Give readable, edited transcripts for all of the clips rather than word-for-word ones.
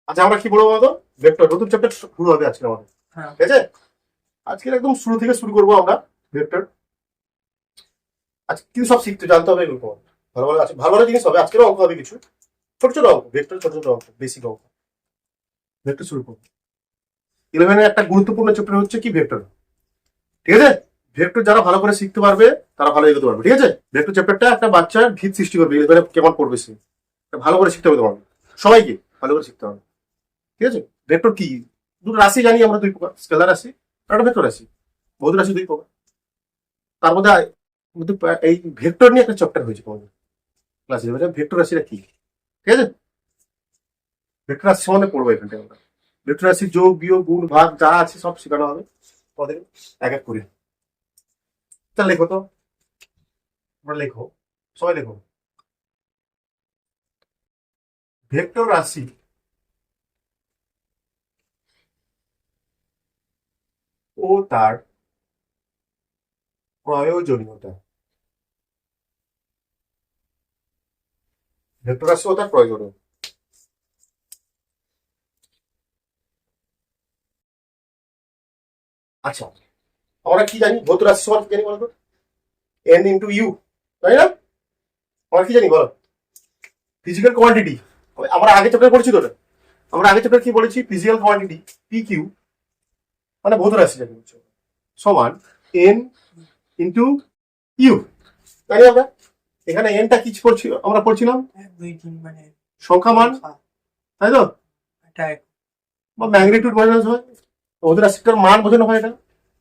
আচ্ছা আমরা কি বলবো বলতো, ভেক্টর নতুন চ্যাপ্টার শুরু হবে আজকে আমাদের, হ্যাঁ। ঠিক আছে? আজকে একদম শুরু থেকে শুরু করবো আমরা ভেক্টর। আজকে কিন্তু সব শিখতে জানতে হবে এগুলো, ভালো ভালো আছে, ভালো ভালো জিনিস হবে। আজকেরও অঙ্ক হবে কিছু ছোট ছোট অঙ্ক, ভেক্টর ছোট ছোট অঙ্ক, বেসিক অঙ্ক। ভেক্টর শুরু করবো। 11-এর একটা গুরুত্বপূর্ণ চ্যাপ্টার হচ্ছে কি ভেক্টর, ঠিক আছে? ভেক্টর যারা ভালো করে শিখতে পারবে তারা ভালো এগোতে পারবে, ঠিক আছে? ভেক্টর চ্যাপ্টারটা একটা বাচ্চার ভিত সৃষ্টি করবে, এবারে কেমন পড়বে সে, ভালো করে শিখতে হবে তোমাকে, সবাইকে ভালো করে শিখতে হবে, ঠিক আছে? ভেক্টর কি? দুটো রাশি জানি আমরা, দুই প্রকার, স্কেলার রাশি আর একটা ভেক্টর রাশি। বহু রাশি দুই প্রকার, তার মধ্যে এই ভেক্টর নিয়ে একটা চ্যাপ্টার হয়েছে তোমাদের ক্লাসে, ভেক্টর রাশিটা কি, ঠিক আছে? ভেক্টর রাশি সম্বন্ধে পড়বো এখানটায় আমরা। ভেক্টর রাশি যোগ বিয়োগ গুণ ভাগ যা আছে সব শেখানো হবে তোমাদের এক এক করে। তা লেখো তো, তোমরা লেখো, সবাই লেখো। ভেক্টর রাশি ও তার প্রয়োজনীয়তা। ভেক্টর রাশি ও তার প্রয়োজনীয়তা। আচ্ছা, আমরা কি জানি ভৌত রাশি সমান কি জানি বলতো? এন ইন্টু ইউ, তাই না? আমরা কি জানি বলো? Physical quantity. আমরা আগে চ্যাপ্টার পড়েছি তো, আমরা আগে চ্যাপ্টার কি বলেছি? ফিজিক্যাল কোয়ান্টিটি পি কিউ মানে ভৌত রাশি জানি সমান এন ইন্টু ইউ, তাই না? আমরা এখানে এনটা কি পড়ছি, আমরা পড়ছিলাম 1 2 3 মানে সংখ্যা মান, তাই তো? এটা বা ম্যাগনিটিউড বোঝানো হয়, ভৌত রাশিটার মান বোঝানো হয়। এটা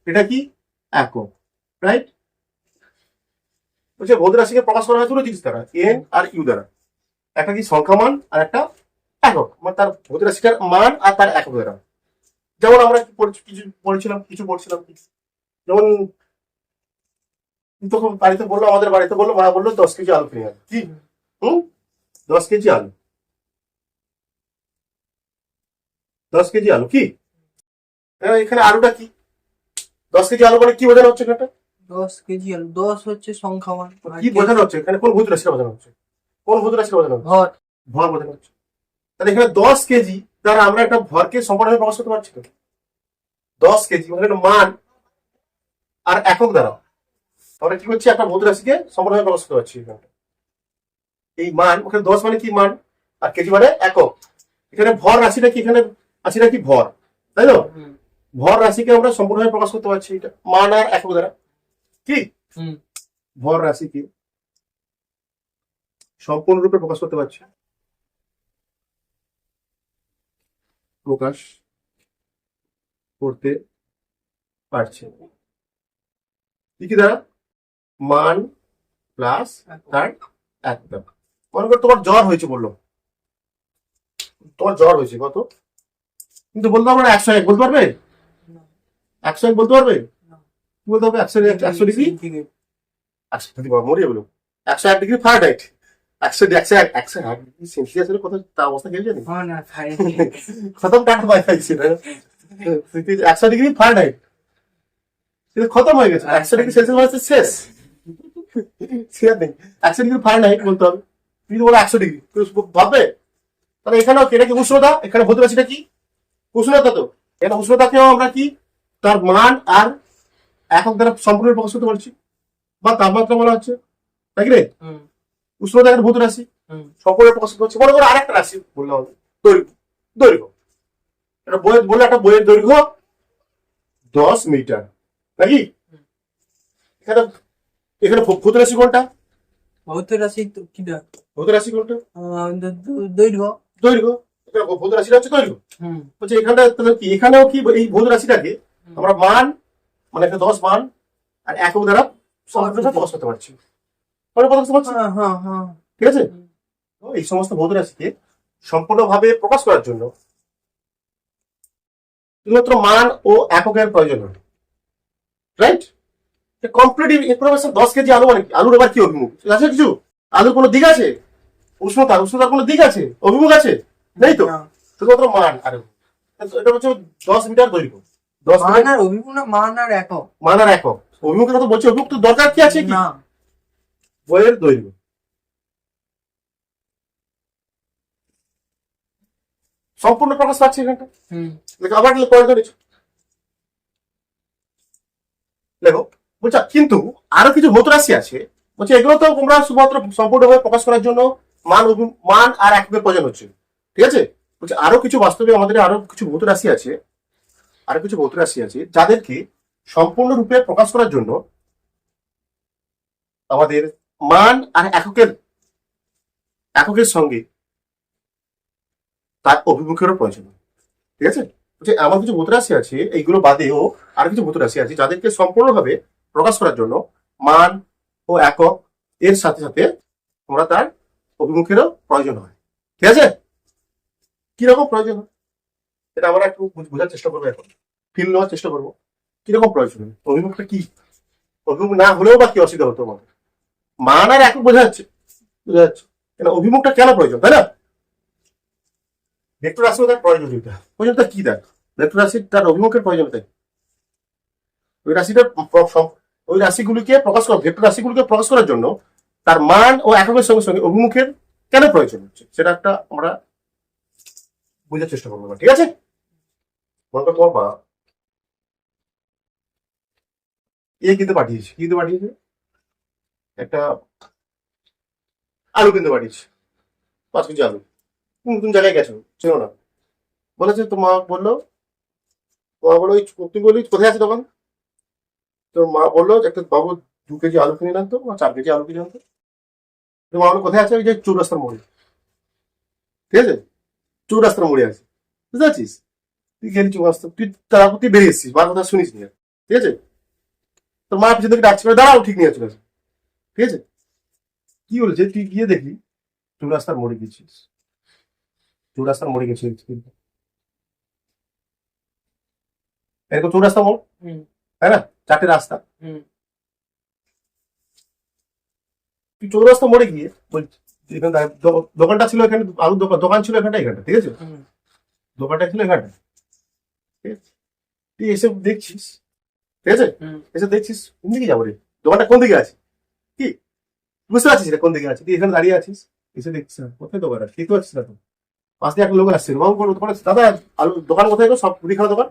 এটা কি? একক, রাইট? বলছে ভৌত রাশিকে প্রকাশ করা হয় দুটো জিনিস দ্বারা, এন আর ইউ দ্বারা। একটা কি সংখ্যা মান আর একটা একক, মানে তার ভৌত রাশিটার মান আর তার একক দ্বারা। যেমন আমরা কিছু পড়ছিলাম, যেমন তখন বাড়িতে বললো, আমাদের বাড়িতে বললো, মা বললো 10 কেজি আলু কিনে আনো, কি? 10 কেজি আলু, 10 কেজি আলু কি? এখানে আলুটা কি? 10 কেজি আলু মানে কি বোঝানো হচ্ছে এখানটা? 10 কেজি আলু, 10 হচ্ছে সংখ্যামান আর কি বোঝানো হচ্ছে এখানে? কোন ভৌত রাশিটা বোঝানো হচ্ছে? কোন ভৌত রাশিটা বোঝানো হচ্ছে? ভর। ভর বোঝানো হচ্ছে। তাহলে এখানে 10 কেজি দ্বারা আমরা একটা ভরকে সম্পূর্ণভাবে প্রকাশ করতে পারছি তো। 10 কেজি মানে একটা মান আর একক দ্বারা আমরা কি করছি? একটা ভৌত রাশিকে সম্পূর্ণভাবে প্রকাশ করতে পারছি এখানটা। এই মান, ওখানে 10 মানে কি? মান, আর কেজি মানে একক। এখানে ভর রাশিটা কি? এখানে রাশিটা কি? ভর, তাই তো? ভর রাশিকে আমরা সম্পূর্ণভাবে প্রকাশ করতে পারছি এটা মান আর একক দ্বারা, কি? ভর রাশিকে সম্পূর্ণরূপে প্রকাশ করতে পারছি, প্রকাশ করতে পারছে কি কি দ্বারা? মান প্লাস তার একক দ্বারা। মনে করো তোমার জ্বর হয়েছে, বললো তোমার জ্বর হয়েছে কত, কিন্তু বলতে পারবে না 101, বলতে পারবে? 101 বলতে পারবে? কি বলতে হবে? 100 ডিগ্রি, মরিয়ে বলো 101 ডিগ্রি ফারেনহাইট। 101 ডিগ্রি সেলসিয়াসের কথা, তা অবস্থা কেউ জানি না খাই খতম, টাকা পাই পাইছি না। 100 ডিগ্রি ফারেনহাইট খতম হয়ে গেছে। 100 ডিগ্রি সেলসিয়াস মানে শেষ, শেয়ার নেই। 100 ডিগ্রি ফারেনহাইট বলতে হবে। তুমি বলো 100 ডিগ্রি, ভাববে? তাহলে এখানেও এটা কি উষ্ণতা, এখানে ভৌত রাশিটা কি? উষ্ণতা। তো এখানে উষ্ণতাকেও আমরা কি তার মান আর একক দ্বারা সম্পূর্ণ প্রকাশ করতে পারছি, বা তাপমাত্রা বলা হচ্ছে, তাই কি রে? উষ্ণতা একটা ভৌত রাশি, সম্পূর্ণ প্রকাশ করতে পারছি। মনে করো আরেকটা রাশি বললাম, দৈর্ঘ্য। দৈর্ঘ্য একটা বইয়ের বললে, একটা বইয়ের দৈর্ঘ্য 10 মিটার, নাকি? এখানে এখানে ভৌত রাশি কোনটা? ভৌত রাশি তো কি ভৌত রাশি কোনটা? দৈর্ঘ্য। দৈর্ঘ্য। এখানে ভৌত রাশিটা হচ্ছে দৈর্ঘ্য। বলছে এখানটা তাহলে কি? এখানেও কি এই ভৌত রাশিটাকে আমরা মান, মানে একটা 10 মান আর একক দ্বারা সম্পূর্ণ প্রকাশ করতে পারছি, ঠিক আছে? তো এই সমস্ত ভৌত রাশিকে সম্পূর্ণভাবে প্রকাশ করার জন্য শুধুমাত্র মান ও এককের প্রয়োজন হয়, রাইট? Complete information. 10 কেজি আলু মানে কি? আলুর আবার কি অভিমুখ আছে কিছু? আলুর কোনো দিক আছে? উষ্ণতার কোনো দিক আছে? অভিমুখ আছে? নেই তো, শুধুমাত্র মান। আর এটা হচ্ছে 10 মিটার দৈর্ঘ্য। 10 মান আর অভিমুখ না, মান আর একক। মান আর একক। অভিমুখের কথা বলছি, অভিমুখ তো দরকার কি আছে কি? না, বইয়ের দৈর্ঘ্য। সম্পূর্ণ প্রকাশ পাচ্ছে এখানটা। হুম দেখো আবার পয়েন্ট ধরেছি, দেখো বলছে কিন্তু আরো কিছু ভৌত রাশি আছে, বলছে এগুলো তো তোমরা শুধুমাত্র সম্পূর্ণভাবে প্রকাশ করার জন্য মান আর এককের প্রয়োজন হচ্ছে, ঠিক আছে। বলছে আরো কিছু বাস্তবে আমাদের আরো কিছু ভৌত রাশি আছে, আরো কিছু ভৌত রাশি আছে যাদেরকে সম্পূর্ণরূপে প্রকাশ করার জন্য আমাদের মান আর এককের সঙ্গে তার অভিমুখেরও প্রয়োজন, ঠিক আছে। বলছে এমন কিছু ভৌত রাশি আছে, এইগুলো বাদেও আরো কিছু ভৌত রাশি আছে যাদেরকে সম্পূর্ণভাবে প্রকাশ করার জন্য মান ও একক এর সাথে সাথে আমরা তার অভিমুখেরও প্রয়োজন হয়, ঠিক আছে। কিরকম প্রয়োজন হয় এটা আমরা একটু বোঝার চেষ্টা করবো, এখন ফিল নেওয়ার চেষ্টা করবো কিরকম প্রয়োজন হয়, অভিমুখটা কি, অভিমুখ না হলেও বা কি অসুবিধা হতো আমাদের, মান আর একক বোঝা যাচ্ছে, কেন অভিমুখটা কেন প্রয়োজন, তাই না। ভেক্টর রাশি তার প্রয়োজনটা কি, দেখ ভেক্টর রাশির তার অভিমুখের প্রয়োজনীয়তা, ওই রাশিটার ওই রাশিগুলিকে প্রকাশ করা, ভেক্টর রাশিগুলিকে প্রকাশ করার জন্য তার মান ও এককের সঙ্গে সঙ্গে অভিমুখের কেন প্রয়োজন হচ্ছে সেটা একটা আমরা বোঝার চেষ্টা করবো, ঠিক আছে। মনে করো তোমার মা কিনতে পাঠিয়েছে একটা আলু কিনতে পাঠিয়েছে, 5 কেজি আলু। তুমি জায়গায় গেছো, চেনো না, বলেছে তোমার বললো তুমি বলি কোথায় আছে দোকান, তো মা বললো একটা বাবু 2 কেজি আলু কিনে আনতো, 4 কেজি আলু কিনে আনতো। তো মা বললো কোথায় আছে, ওই যে চৌরাস্তার মোড়ে, ঠিক আছে, চৌরাস্তার মোড়ে আছে, বুঝতে পারছিস, তুই গেলি চৌরাস্তা, তারপর তুই বেরিয়ে এসছিস, মার কথা শুনিস নি, ঠিক আছে। তোর মা পিছন থেকে ডাকছে, দাঁড়াও ঠিক নিয়ে চলে আসে, ঠিক আছে। কি বলেছে, তুই গিয়ে দেখলি চৌরাস্তার মোড়ে গেছিস, এরকম চৌরাস্তা মোড়, হুম তাই না, 4টে রাস্তা, হুম তুই চৌরাস্তা মোড়ে গিয়ে বলছিস এখানে দোকানটা ছিল, এখানে আলুর দোকান ছিল এখানটা, ঠিক আছে, হুম দোকানটা ছিল এখানটা, ঠিক আছে। তুই এসে দেখছিস, ঠিক আছে, হুম এসে দেখছিস কোন দিকে যাবো রে, দোকানটা কোন দিকে আছে, কি বুঝতে পারছিস এটা কোন দিকে আছে, তুই এখানে দাঁড়িয়ে আছিস, এসে দেখছিস কোথায় দোকান আছে, দেখতে পাচ্ছিস না, তো পাশ দিয়ে একটা লোক আসছে, বাবু দোকান আছে, দাদা আলু দোকান কোথায় গো, সব মুদিখানা দোকান,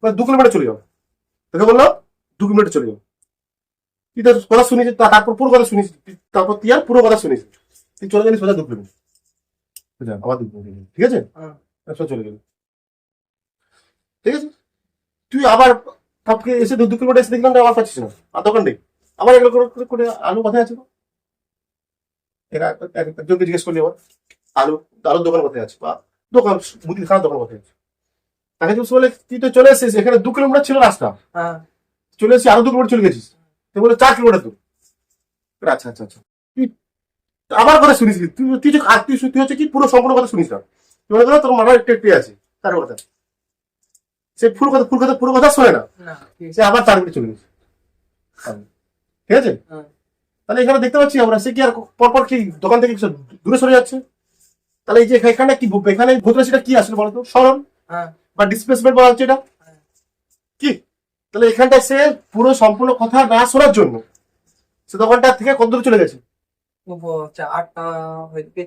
2 কিলোমিটার চলে যাও, তোকে বললো 2 কিলোমিটার চলে যাও, তুই তো কথা শুনিস, তারপর পুরো কথা শুনিস, তারপর তুই আর পুরো কথা শুনিস, তুই চলে গেলি সোজা 2 কিলোমিটার, আবার 2 কিলোমিটার, ঠিক আছে, হ্যাঁ। চলে গেলি, ঠিক আছে। তুই আবার কাপকে এসে 2 কিলোমিটার এসে দেখলাম আবার পাচ্ছিস না, আর দোকান নেই, আবার এগুলো করে আলু কোথায় আছে, একজনকে জিজ্ঞেস করলি আবার আলুর দোকান কোথায় আছে, বা দোকান মুদির খানার দোকান কোথায় আছে, তাকে জিজ্ঞেস বলে তুই তো চলে এসেছিস, এখানে 2 কিলোমিটার ছিল রাস্তা, হ্যাঁ চলে এসেছি আরো 2 কিলোমিটার চলে গেছিস, তুই বলে 4 কিলোমিটার তো, আচ্ছা আচ্ছা আচ্ছা, তুই আবার কথা শুনিস, তুই হচ্ছে কি পুরো সম্পূর্ণ কথা শুনিস না, তুই মনে করো তোর মাথায় একটু আছে তার কথা, সে পুরো কথা শোনে না, না সে আবার 4 মিনিট চলে গেছে, ঠিক আছে। হ্যাঁ তাহলে এখানে দেখতে পাচ্ছি আমরা, সে কি আর পরপর কি দোকান থেকে দূরে সরে যাচ্ছে, তাহলে এই যে এখানে কি এখানে ভূত রাশিটা কি আসলে বলতো, সরণ হ্যাঁ বা ডিসপ্লেসমেন্ট বলা হচ্ছে এটা, কি তাহলে এখানটায় সে পুরো সম্পূর্ণ কথা না শোনার জন্য সে দোকানটা থেকে কত দূরে চলে গেছে, আটটা হইতে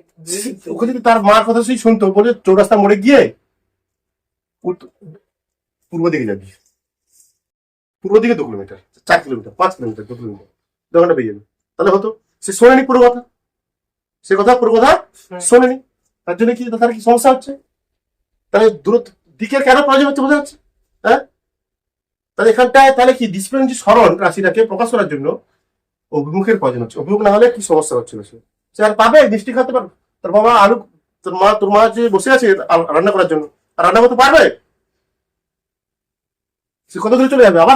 ওখানে যদি তার মার কথা সেই শুনতো, বলে চৌরাস্তা মোড়ে গিয়ে পূর্ব দিকে যাবি, পূর্ব দিকে 2 কিলোমিটার, 4 কিলোমিটার, 5 কিলোমিটার, 2 কিলোমিটার দোকানটা পেয়ে যাবে, তাহলে হতো সে শোনেনি পুরো কথা, পুরো কথা শোনেনি, তার জন্য কি তার কি সমস্যা হচ্ছে, তাহলে দূর দিকের কেন প্রয়োজন হচ্ছে বোঝা যাচ্ছে, হ্যাঁ। তাহলে এখানটায় তাহলে কি ডিসপ্লেন যে সরণ রাশিটাকে প্রকাশ করার জন্য অভিমুখের প্রয়োজন হচ্ছে, অভিমুখ না হলে কি সমস্যা হচ্ছিল, সে আর পাবে মিষ্টি খাতে পারবে, তোর বাবা আলু তোর মা যে বসে আছে রান্না করার জন্য, আর রান্না করতে পারবে, সে কত দূরে চলে যাবে, আবার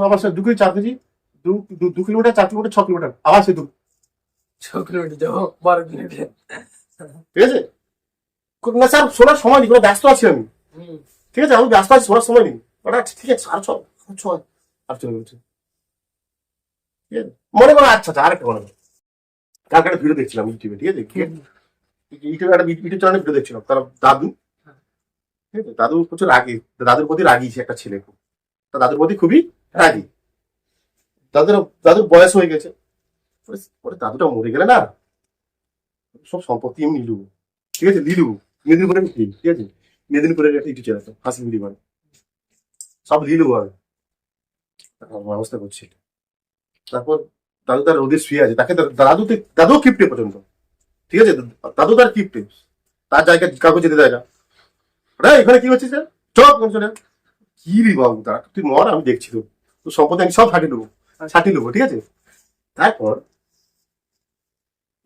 আবার সে 2 KG 4 KG 2 kilometre, 4 kilometre, 6 kilometre, আবার সে 6 কিলোমিটার যাবো, 12 কিলোমিটার। ঠিক আছে। না স্যার শোনার সময় নেই, ব্যস্ত আছি আমি, ঠিক আছে, আমি ব্যস্ত আছি, শোনার সময় নেই, ওটা ঠিক আছে, আর ছয় আর চলে গেছে, ঠিক আছে। মনে করো আচ্ছা আচ্ছা আরেকটা মনে করো, কালকে একটা ভিডিও দেখছিলাম ইউটিউবে, ঠিক আছে, ইউটিউবে একটা ইউটিউব চ্যানেলে ভিডিও দেখছিলাম, তার দাদু, ঠিক আছে, দাদু প্রচুর রাগী, দাদুর প্রতি রাগী সে একটা ছেলে, তার দাদুর প্রতি খুবই রাগী, দাদুর বয়স হয়ে গেছে, পরে দাদুটা মরে গেলে না সব সম্পত্তি আমি নিলু, ঠিক আছে, মেদিনীপুরে ঠিক আছে, মেদিনীপুরের একটা ইউটিউব চ্যানেল, হাসি ভিডিও করে সব রিল করে আমার অবস্থা করছিল। তারপর দাদু তার রোদে শুয়ে আছে, তাকে দাদু কিপটে পর্যন্ত, ঠিক আছে, দাদু তার কিপটে, তার জায়গায় কাউকে যেতে দেয় না। রে এখানে কি হচ্ছে স্যার, চল চলে। কি রে বাবু, তারা তুই মর, আমি দেখছি তো, তোর সম্পত্তি আমি সব ছাটিয়ে নেবো, ঠিক আছে। তারপর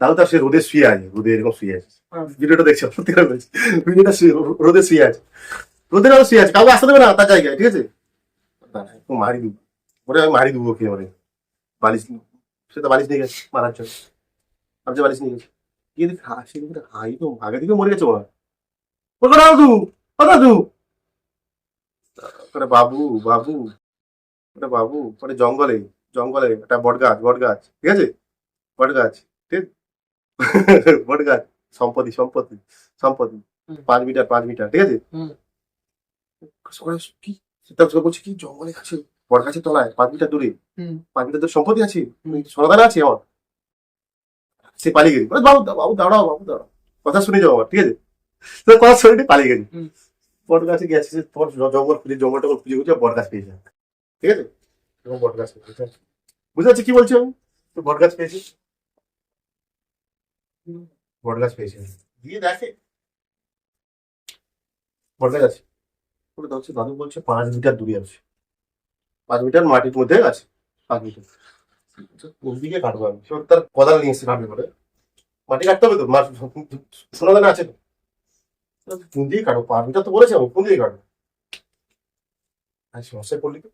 দাদু তার সে রোদে শুয়ে আছে, রোদে এরকম শুয়ে আছে, ভিডিওটা দেখছি সত্যি করে বলছি, ভিডিওটা রোদে শুয়ে আছে, রোদের আলো শুয়ে আছে, কাউকে আসতে দেবে না তার জায়গায়, ঠিক আছে। মারি দেবো, ওরে আমি মারি দেবো ওকে, মানে বালিশ, সে তো বালিশ নিয়ে গেছে মারার জন্য, আমি যে বালিশ নিয়ে গেছি, গিয়ে দেখি হাসি হাই তো আগে থেকে মরে গেছে ওরা। ও দাদু, ও দাদু, ওরে বাবু বাবু, ওটা বাবু, ওটা জঙ্গলে, জঙ্গলে একটা বট গাছ, ঠিক আছে, বট গাছ, ঠিক বট গাছ, সম্পত্তি সম্পত্তি সম্পত্তি, হুম। 5 মিটার 5 মিটার, ঠিক আছে। হুম। সবাই কি সেটা বলছে, কি জঙ্গলে আছে, বট গাছের তলায় 5 মিটার দূরে, হুম। 5 মিটার দূরে সম্পত্তি আছে, হুম। সোনাদানা আছে আমার। সে পালিয়ে গেছে, বলে, বাবু বাবু দাঁড়াও, বাবু দাঁড়াও, কথা শুনে যাও আমার, ঠিক আছে। তো কথা শুনে পালিয়ে গেছে। হুম। বট গাছে গেছে, তোমার জঙ্গল খুঁজে, জঙ্গল টঙ্গল খুঁজে খুঁজে বট গাছ পেয়েছে, ঠিক আছে। এবং বট গাছ পেয়েছে, বুঝতে পারছি কি বলছি আমি, তো বট গাছ পেয়েছি, হুম। বট গাছ পেয়েছে, দিয়ে দেখে বট গাছ আছে, ওটা হচ্ছে দাদু বলছে 5 মিটার দূরে আছে, 5 মিটার মাটির মধ্যে আছে, 5 মিটার। কোন দিকে কাটবো আমি, সে তার কোদাল নিয়ে এসে কাটবে বলে, মাটি কাটতে হবে তো, সোনা দানা আছে তো, কোন দিকে কাটবো, 5 মিটার তো বলেছে, আমি কোন দিকে কাটবো, আর সমস্যায় পড়লি তো,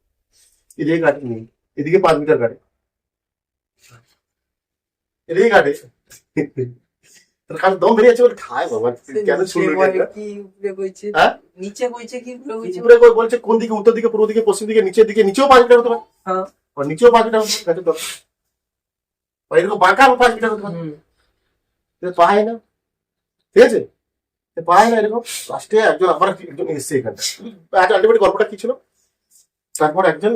এদিকে কাটি নেই, এদিকে 5 মিটার কাটে, এদিকে কাটে, তার কাছে দম বেরিয়ে আছে বলে খায় বাবা, কেন শুনলো এটা? কি উপরে কইছে, হ্যাঁ? নিচে কইছে কি উপরে কইছে? উপরে করে বলছে কোন দিকে, উত্তর দিকে, পূর্ব দিকে, পশ্চিম দিকে, নিচের দিকে, নিচেও 5 মিটার হতে পারে, হ্যাঁ। আর নিচেও 5 মিটার হতে পারে, গাছের তলা। আর এরকম বাঁকা 5 মিটার হতে পারে, হুম। কিন্তু পায় না, ঠিক আছে, এ পায় না এরকম। লাস্টে একজন আবার একজন এসছে এখানে, আজ আলটিমেট গল্পটা কি ছিল, তারপর একজন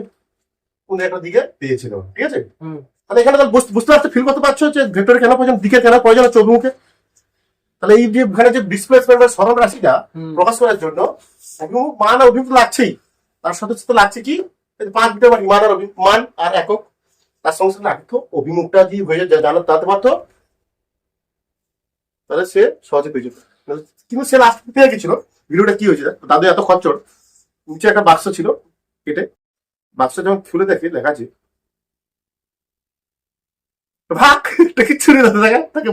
কোন একটা দিকে পেয়েছিল, ঠিক আছে। হুম। তাহলে এখানে তাহলে বুঝতে পারছো, ফিল করতে পারছো যে ভেক্টর কেন প্রয়োজন, দিকে কেন প্রয়োজন হচ্ছে অভিমুখে। তাহলে এই যে এখানে যে ডিসপ্লেসমেন্ট বা সরল রাশিটা হুম। প্রকাশ করার জন্য অভিমুখ, মান আর অভিমুখ লাগছেই, তার সাথে সাথে লাগছে কি, 5 মিটার মান আর মান আর একক, তার সঙ্গে সঙ্গে লাগতো অভিমুখটা যদি হয়ে যায়, জানো জানতে পারতো, তাহলে সে সহজে পেয়ে যেত। কিন্তু সে লাস্ট পেয়ে গেছিল। ভিডিওটা কি হয়েছে, দাদু এত খচ্চর, নিচে একটা বাক্স ছিল কেটে, বাক্স যখন খুলে দেখে লেখা আছে ভাগ, এটা কিচ্ছু নেই দাদু, তাকে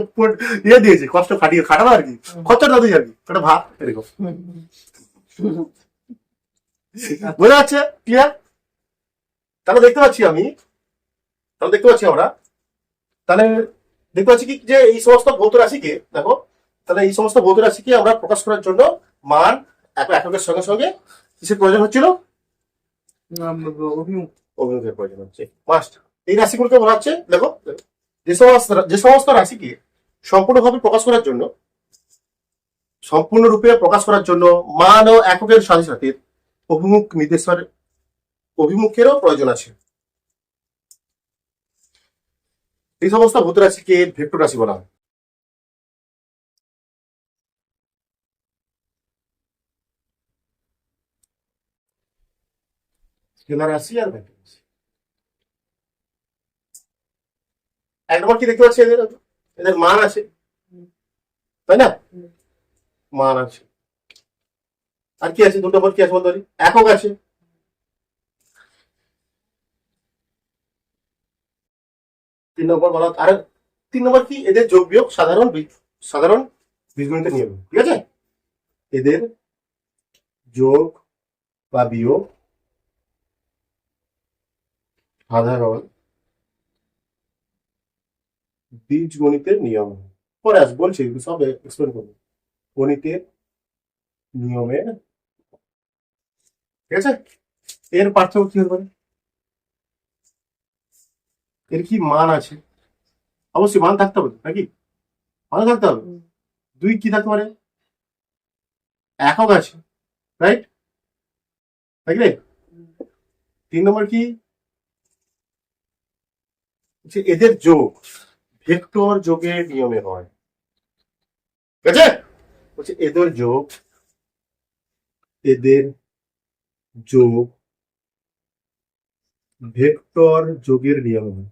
ইয়ে দিয়েছে, কষ্ট খাটানো আর কি, খচ্চর দাদু আর কি, একটা ভাগ এরকম, বোঝা যাচ্ছে ক্লিয়ার। তাহলে দেখতে পাচ্ছি আমরা, তাহলে দেখতে পাচ্ছি কি যে এই সমস্ত ভৌত রাশিকে দেখো, তাহলে এই সমস্ত ভৌত রাশিকে আমরা প্রকাশ করার জন্য মান এককের সঙ্গে সঙ্গে কিসের প্রয়োজন হচ্ছিল, অভিমুখ। অভিমুখের প্রয়োজন হচ্ছে মাস্ট। এই রাশিগুলোকে বলা হচ্ছে, দেখো যে সমস্ত রাশিকে সম্পূর্ণভাবে প্রকাশ করার জন্য, সম্পূর্ণরূপে প্রকাশ করার জন্য মান ও এককের সাথে সাথে অভিমুখেরও প্রয়োজন আছে, এই সমস্ত ভৌত রাশিকে ভেক্টর রাশি বলা হয়। স্কেলার রাশি আর ভেক্টর রাশি। এক নম্বর কি দেখতে পাচ্ছি, এদের এদের মান আছে, তাই না, মান আছে, আর কি আছে, 2 নম্বর কি আছে বলতে পারি, একক আছে, 3 নম্বর বলা, আর 3 নম্বর কি, এদের যোগ বিয়োগ সাধারণ বীজগণিতের নিয়ম, ঠিক আছে, এদের যোগ বা বিয়োগ সাধারণ বীজগণিতের নিয়ম। পরে আস বলছি, সব এক্সপ্লেন করবো, গণিতের নিয়মের, ঠিক আছে। এর পার্থক্য কি হতে পারে, এর কি মান আছে, অবশ্যই মান থাকতে হবে নাকি, মান থাকতে হবে। 2 কি থাকতে পারে, একক আছে, রাইট, থাকলে 3 নম্বর কি, এদের যোগ ভেক্টর যোগের নিয়মে হয়, ঠিক আছে, বলছে এদের যোগ এদের যোগ ভেক্টর যোগের নিয়ম হয়।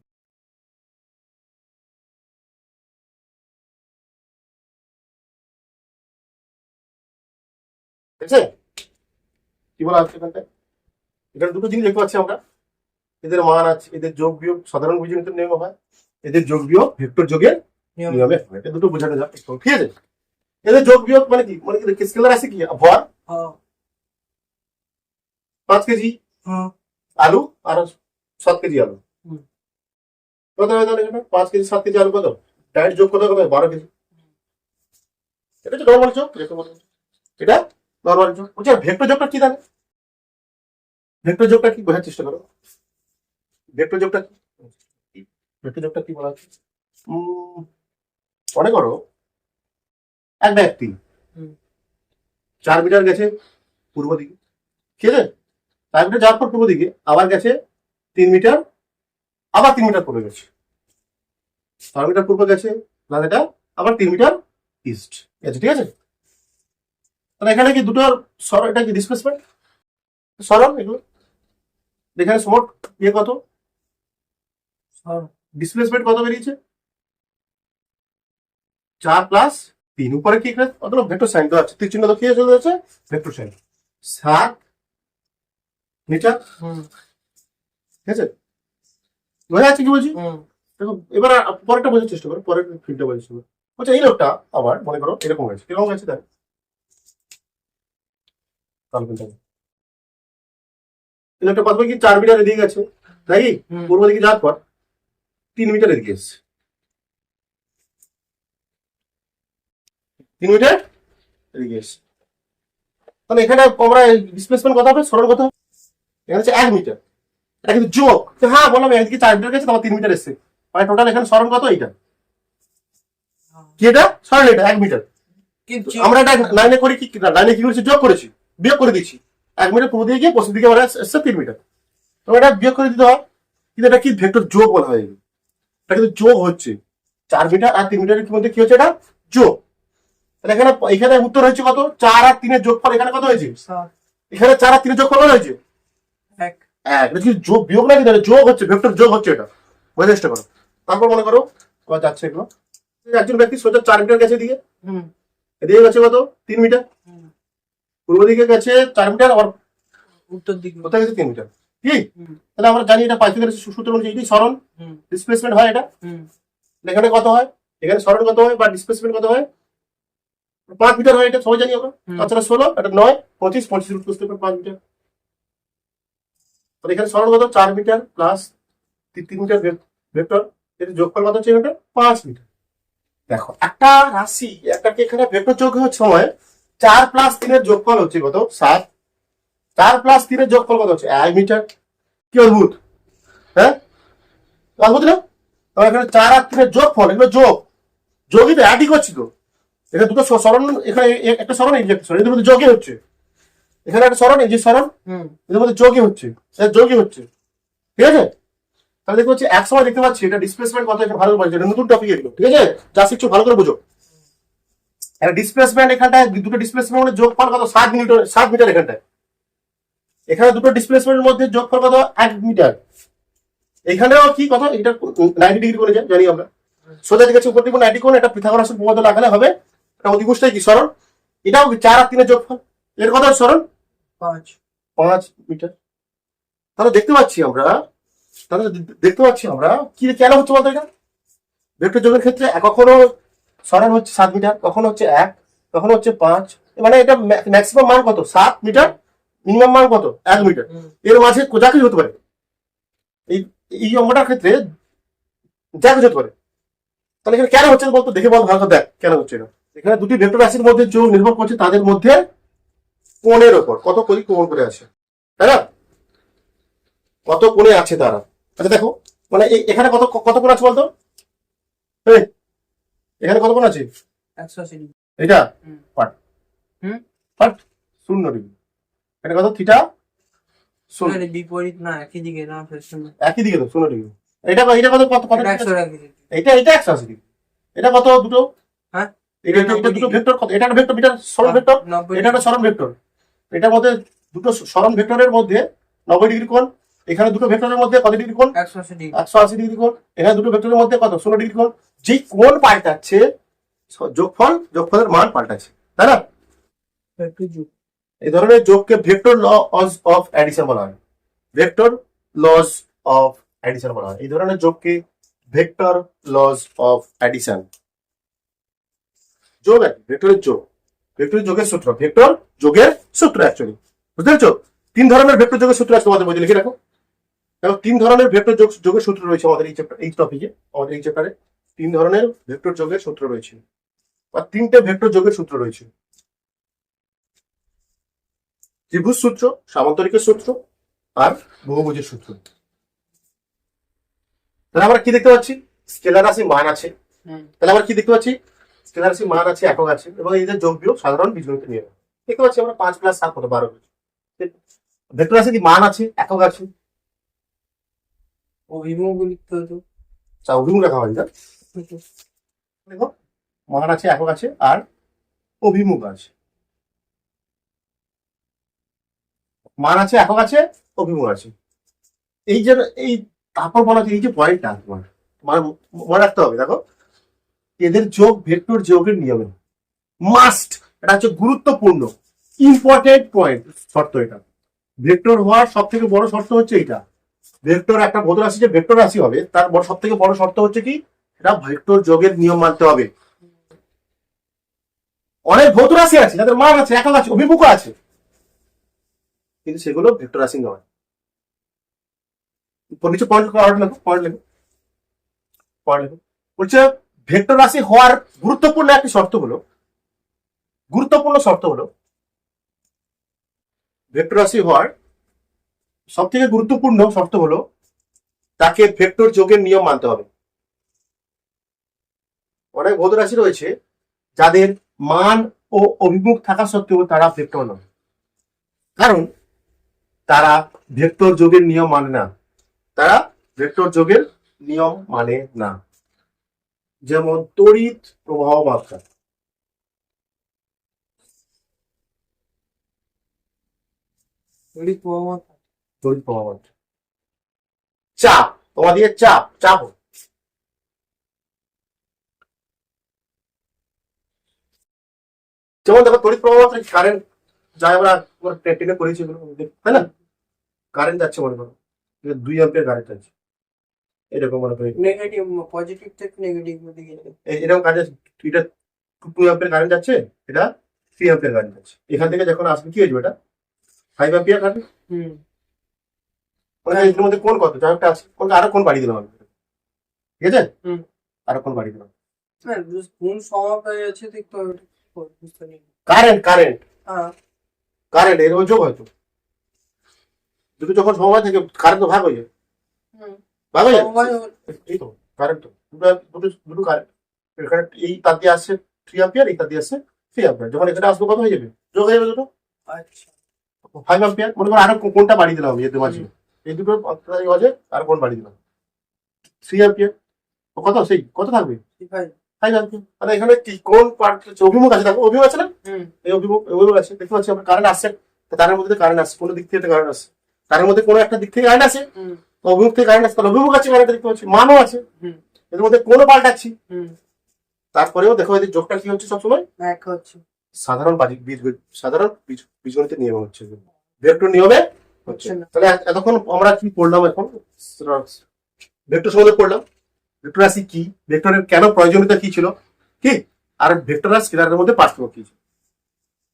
ঠিক আছে? কি বলা হচ্ছে এখানটায়? এখানে দুটো জিনিস দেখতে পাচ্ছি আমরা, এদের মান আছে, এদের যোগ বিয়োগ সাধারণ বীজগণিতের নিয়ম হয়, এদের যোগ বিয়োগ ভেক্টর যোগের নিয়মে হয়। এটা দুটো বোঝানো যাক একটু, ঠিক আছে? এদের যোগ বিয়োগ মানে কি, মানে কি স্কেলার আছে কি ভর হ্যাঁ 5 কেজি হ্যাঁ আলু আর 7 কেজি আলু, হুম। কত হয় তাহলে এখানে? 5 কেজি 7 কেজি আলু কত? ডাইরেক্ট যোগ কত কত? 12 কেজি। এটা হচ্ছে নর্মাল যোগ, এটা নর্মাল যোগ। বলছি ভেক্টর যোগটা কি তাহলে? ভেক্টর যোগটা কি বোঝার চেষ্টা করো। ভেক্টর যোগটা কি? ভেক্টর যোগটা কি বলা হচ্ছে? মনে করো এক ব্যক্তি হুম। 4 মিটার গেছে পূর্ব দিকে, ঠিক আছে? 4 মিটার যাওয়ার পর পূর্ব দিকে আবার গেছে 3 মিটার, আবার 3 মিটার পূর্বে গেছে। 4 মিটার পূর্বে গেছে প্লাস এটা আবার 3 মিটার ইস্ট গেছে, ঠিক আছে? তাহলে এখানে কি দুটোর সরণ, এটা কি ডিসপ্লেসমেন্ট সরণ এগুলো? এখানে মোট ইয়ে কত, ডিসপ্লেসমেন্ট কত বেরিয়েছে? 4 প্লাস 3, উপরে কি এখানে কত ভেক্টর সাইন তো আছে, তীর চিহ্ন তো কি চলে যাচ্ছে, ভেক্টর সাইন 7 মিটার, হুম ঠিক আছে? বোঝা যাচ্ছে কি বলছি? হুম দেখো এবার পরেরটা বোঝার চেষ্টা করো, পরের ফিল্ডটা বোঝার চেষ্টা করো। আচ্ছা এই লোকটা আবার মনে করো এরকম হয়েছে, কিরকম হয়েছে দেখ এই লোকটা প্রথমে কি 4 মিটার এদিকে গেছে নাকি, হুম। পূর্ব দিকে যাওয়ার পর 3 মিটার এদিকে এসছে, 3 মিটার এদিকে এসছে। তাহলে এখানে আমরা ডিসপ্লেসমেন্ট কত হবে, সরণ কত হবে? এখানে হচ্ছে 1 মিটার, এটা কিন্তু যোগ। তো হ্যাঁ বললাম এদিকে 4 মিটার গেছে, তোমার 3 মিটার এসছে, মানে টোটাল এখানে সরণ কত? এইটা কি, এটা সরণ, এটা 1 মিটার। কিন্তু আমরা এটা লাইনে করি কি, লাইনে কি করেছি, যোগ করেছি, বিয়োগ করে দিচ্ছি। 1 মিটার পূর্ব দিকে গিয়ে পশ্চিম দিকে আমরা এসছে 3 মিটার, তো এটা বিয়োগ করে দিতে হয়। কিন্তু এটা কি ভেক্টর যোগ বলা হয়, এটা কিন্তু যোগ হচ্ছে 4 মিটার আর 3 মিটারের মধ্যে কি হচ্ছে, এটা যোগ। তাহলে এখানে এখানে উত্তর হয়েছে কত, 4 আর 3 এর যোগফল এখানে কত হয়েছে? এখানে 4 আর 3 এর যোগফল কত হয়েছে? এক এক। এটা কি যোগ বিয়োগ নাকি, তাহলে যোগ হচ্ছে, ভেক্টর যোগ হচ্ছে, এটা বোঝার চেষ্টা করো। তারপর মনে করো আবার যাচ্ছে এগুলো, একজন ব্যক্তি সোজা 4 মিটার গেছে এদিকে, হুম এদিকে গেছে কত 3 মিটার, হুম। পূর্ব দিকে গেছে 4 মিটার, আবার উত্তর দিকে কোথায় গেছে 3 মিটার, কি? হুম তাহলে আমরা জানি এটা পাইথাগোরাসের সূত্র অনুযায়ী এটাই সরণ, হুম ডিসপ্লেসমেন্ট হয় এটা। হুম এখানে কত হয়, এখানে সরণ কত হয় বা ডিসপ্লেসমেন্ট কত হয়? 5 মিটার হয়, এটা সবাই জানি আমরা। হুম। তাছাড়া 16, এটা 9 25 25 রুট করতে পারে 5 মিটার। তাহলে এখানে সরণ কত, 4 মিটার প্লাস 3 মিটার ভেক্টর, এর যোগফল কত হচ্ছে এখানে 5 মিটার। দেখো একটা রাশি, একটাকে এখানে ভেক্টর যোগ হচ্ছে সময় 4 প্লাস 3 এর যোগফল হচ্ছে কত 7, 4 প্লাস 3 এর যোগফল কত হচ্ছে 1 মিটার। কি অদ্ভুত, হ্যাঁ অদ্ভুত না? তাহলে এখানে 4 আর 3 এর যোগফল, এগুলো যোগ, যোগই তো অ্যাডই করছি তো। এখানে দুটো সরণ, এখানে একটা সরণ, এই যে একটা সরণ, এদের মধ্যে যোগই হচ্ছে। এখানে একটা সরণ, এই যে সরণ, হুম এদের মধ্যে যোগই হচ্ছে, এটা যোগই হচ্ছে, ঠিক আছে? তাহলে দেখতে পাচ্ছি এক সময় দেখতে পাচ্ছি এটা ডিসপ্লেসমেন্ট কত, এটা ভালো করে, এটা নতুন টপিক এগুলো, ঠিক আছে? যা শিখছো ভালো করে বুঝো। একটা ডিসপ্লেসমেন্ট এখানটায়, দুটো ডিসপ্লেসমেন্ট মধ্যে যোগফল কত 7 মিটার, 7 মিটার এখানটায়। এখানে দুটো ডিসপ্লেসমেন্টের মধ্যে যোগফল কত 1 মিটার। এখানেও কি কত, এটা 90 ডিগ্রি করে যায় জানি আমরা, সোজা দিকে উপর দিকে 90 কোণ, এটা পিথাগোরাসের উপপাদ্য লাগালে হবে। এটা অধিভুজটাই কি সরণ, এটাও 4 আর 3 এর যোগফল, এর কত সরণ 5 মিটার। তাহলে দেখতে পাচ্ছি আমরা, তাহলে দেখতে পাচ্ছি আমরা কি কেন হচ্ছে বলতো, এটা ভেক্টর যোগের ক্ষেত্রে কখনো সরণ হচ্ছে 7 মিটার, কখনো হচ্ছে 1, কখনো হচ্ছে 5, মানে এটা ম্যাক্সিমাম মান কত 7 মিটার, মিনিমাম মান কত 1 মিটার, এর মাঝে যা কিছু হতে পারে। এই এই অঙ্কটার ক্ষেত্রে যা কিছু হতে পারে। তাহলে এখানে কেন হচ্ছে বলতো, দেখে বল ভালো করে, দেখ কেন হচ্ছে এটা। এখানে দুটি ভেক্টর রাশির মধ্যে যোগ নির্ভর করছে তাদের মধ্যে কোণের ওপর, কত কোণ কোণ করে আছে, তাই না? কত কোণে আছে তারা। আচ্ছা দেখো, মানে এখানে কত কত কোণ আছে বলতো, এই, এখানে কত কোণ আছে, 180 ডিগ্রি। এটা হুম। পাট, হুম। পাট 0 ডিগ্রি, এটা কত থিটা 0, না, বিপরীত না, একই দিকে না, পেছনে। একই দিকে তো 0 ডিগ্রি। এটা এটা কত কত কত এটা ডিগ্রি আছে? 180 ডিগ্রি। এটা এটা 180 ডিগ্রি, এটা কত দুটো, হ্যাঁ এটা এটা দুটো ভেক্টর কত, এটা একটা ভেক্টর, এটা সরল ভেক্টর, 90 এটা একটা সরল ভেক্টর, এটার মধ্যে দুটো সরণ ভেক্টরের মধ্যে 90 ডিগ্রি কোণ, এখানে দুটো ভেক্টরের মধ্যে কত ডিগ্রি কোণ? 180 ডিগ্রি। 180 ডিগ্রি কোণ। এখানে দুটো ভেক্টরের মধ্যে কত? 16 ডিগ্রি কোণ। যেই কোণ পাল্টাচ্ছে যোগফলের মান পাল্টাচ্ছে, তাই না? একটু যোগ। এই ধরনের যোগকে ভেক্টর লজ অফ অ্যাডিশন বলা হয়। ভেক্টর লজ অফ অ্যাডিশন বলা হয়। এই ধরনের যোগকে ভেক্টর লজ অফ অ্যাডিশন। যোগ আছে, ভেক্টরের যোগ, ভেক্টরের যোগের সূত্র, ভেক্টর যোগের সূত্র অ্যাকচুয়ালি, বুঝতে পেরেছো? 3 ধরনের ভেক্টর যোগের সূত্র আছে, তোমাদের বইতে লিখে রাখো। দেখো 3 ধরনের ভেক্টর যোগের সূত্র রয়েছে আমাদের এই চ্যাপ্টার, এই টপিকে, আমাদের এই চ্যাপ্টারে 3 ধরনের ভেক্টর যোগের সূত্র রয়েছে, বা 3টে ভেক্টর যোগের সূত্র রয়েছে। ত্রিভুজ সূত্র, সামান্তরিকের সূত্র, আর বহুভুজের সূত্র। তাহলে আমরা কি দেখতে পাচ্ছি? স্কেলার রাশি মান আছে। তাহলে আমরা কি দেখতে পাচ্ছি? স্কেলার রাশি মান আছে, একক আছে, এবং এই যে যোগ বিয়োগ সাধারণ বীজগণিত নিয়ম দেখতে পাচ্ছি আমরা। 5 + 7 কত? 12। ভেক্টর রাশি কি মান আছে, একক আছে, অভিমুখ লিখতে হতো। অভিমুখ রাখা হয় না। দেখো মান আছে, একক আছে, আর অভিমুখ আছে। মান আছে, একক আছে, অভিমুখ আছে। এই যে এই তারপর বলা যে এই যে পয়েন্টটা তোমার মনে রাখতে হবে। দেখো এদের যোগ ভেক্টর যোগের নিয়মে মাস্ট, এটা হচ্ছে গুরুত্বপূর্ণ ইম্পর্টেন্ট পয়েন্ট, শর্ত এটা। ভেক্টর হওয়ার সব থেকে বড় শর্ত হচ্ছে এটা। ভেক্টর একটা ভৌত রাশি যে ভেক্টর রাশি হবে, তার সব থেকে বড় শর্ত হচ্ছে কি? এটা ভেক্টর যোগের নিয়ম মানতে হবে। অনেক ভৌত রাশি আছে যাদের মান আছে, একক আছে, অভিমুখ আছে, কিন্তু সেগুলো ভেক্টর রাশি নয়। নিচে পয়েন্ট লেখো, পয়েন্ট লেখো। বলছে ভেক্টর রাশি হওয়ার গুরুত্বপূর্ণ শর্ত হলো ভেক্টর রাশি হওয়ার সব থেকে গুরুত্বপূর্ণ শর্ত হলো তাকে ভেক্টর যোগের নিয়ম মানতে হবে। অনেক ভৌত রাশি রয়েছে যাদের মান ও অভিমুখ থাকা সত্ত্বেও তারা ভেক্টর নয়, কারণ তারা ভেক্টর যোগের নিয়ম মানে না। যেমন তড়িৎ প্রবাহ মাত্রা, তড়িৎ প্রবাহ মাত্রা। চাপ, তোমাদের চাপ যেমন দেখো তড়িৎ প্রবাহ মাত্রা কারেন্ট যায়, আমরা টেনে করেছি, তাই না? কারেন্ট যাচ্ছে, মনে করো 2 অ্যাম্পিয়ার কারেন্ট আছে, এরকম মনে করি নেগেটিভ, পজিটিভ থেকে নেগেটিভ দিকে এরকম কারেন্ট, এটা 2 অ্যাম্পিয়ার কারেন্ট যাচ্ছে, এটা 3 অ্যাম্পিয়ার কারেন্ট যাচ্ছে। এখান থেকে যখন আসবে কি হয়ে এটা 5 অ্যাম্পিয়ার কারেন্ট। মানে এর মধ্যে কোন কত যা একটা আছে, কোনটা আরো কোন বাড়িয়ে দিলাম আমি, ঠিক আছে? আরো কোন বাড়িয়ে দিলাম, না কোন সমাপয় আছে দেখতে হবে, বুঝতে নেই। কারেন্ট হ্যাঁ, এর যোগ হয়তো দুটো যখন সময় থেকে কারেন্ট তো ভাগ হয়ে যায়, এই তো কারেন্ট তো দুটো কারেন্ট। এখানে এই তার দিয়ে আসছে 3 অ্যাম্পিয়ার, এই তার দিয়ে আসছে 3 অ্যাম্পিয়ার, যখন এখানে আসবে কত হয়ে যাবে? যোগ হয়ে যাবে দুটো। আচ্ছা 5 অ্যাম্পিয়ার। মনে করো আরো কোনটা বাড়িয়ে দিলাম আমি এর মাঝে, এই দুটো মাঝে আর কোন বাড়িয়ে দিলাম 3 অ্যাম্পিয়ার। কত সেই কত থাকবে? 5 অ্যাম্পিয়ার। তাহলে এখানে কি কোন পার্ট অভিমুখ আছে? দেখো অভিমুখ আছে না, এই অভিমুখ আছে, দেখতে পাচ্ছি আমরা কারেন্ট আসছে, তারের মধ্যে কারেন্ট আসছে, কোনো দিক থেকে কারেন্ট আসছে, তারের মধ্যে কোনো একটা দিক থেকে কারেন্ট আসে, অভিমুখ থেকে কারেন্ট আসছে, তাহলে অভিমুখ আছে, কারেন্ট দেখতে পাচ্ছি, মানও আছে, এর মধ্যে কোনো পাল্টাচ্ছি। তারপরেও দেখো এদের যোগটা কি হচ্ছে সবসময়? এক হচ্ছে সাধারণ বীজগণিতের নিয়মে হচ্ছে, ভেক্টর নিয়মে হচ্ছে। তাহলে এতক্ষণ আমরা কি পড়লাম? এখন ভেক্টর সম্বন্ধে পড়লাম, ভেক্টর রাশি কি, ভেক্টরের কেন প্রয়োজনীয়তা কি ছিল, কি আর ভেক্টর আর স্কেলারের মধ্যে পার্থক্য কি,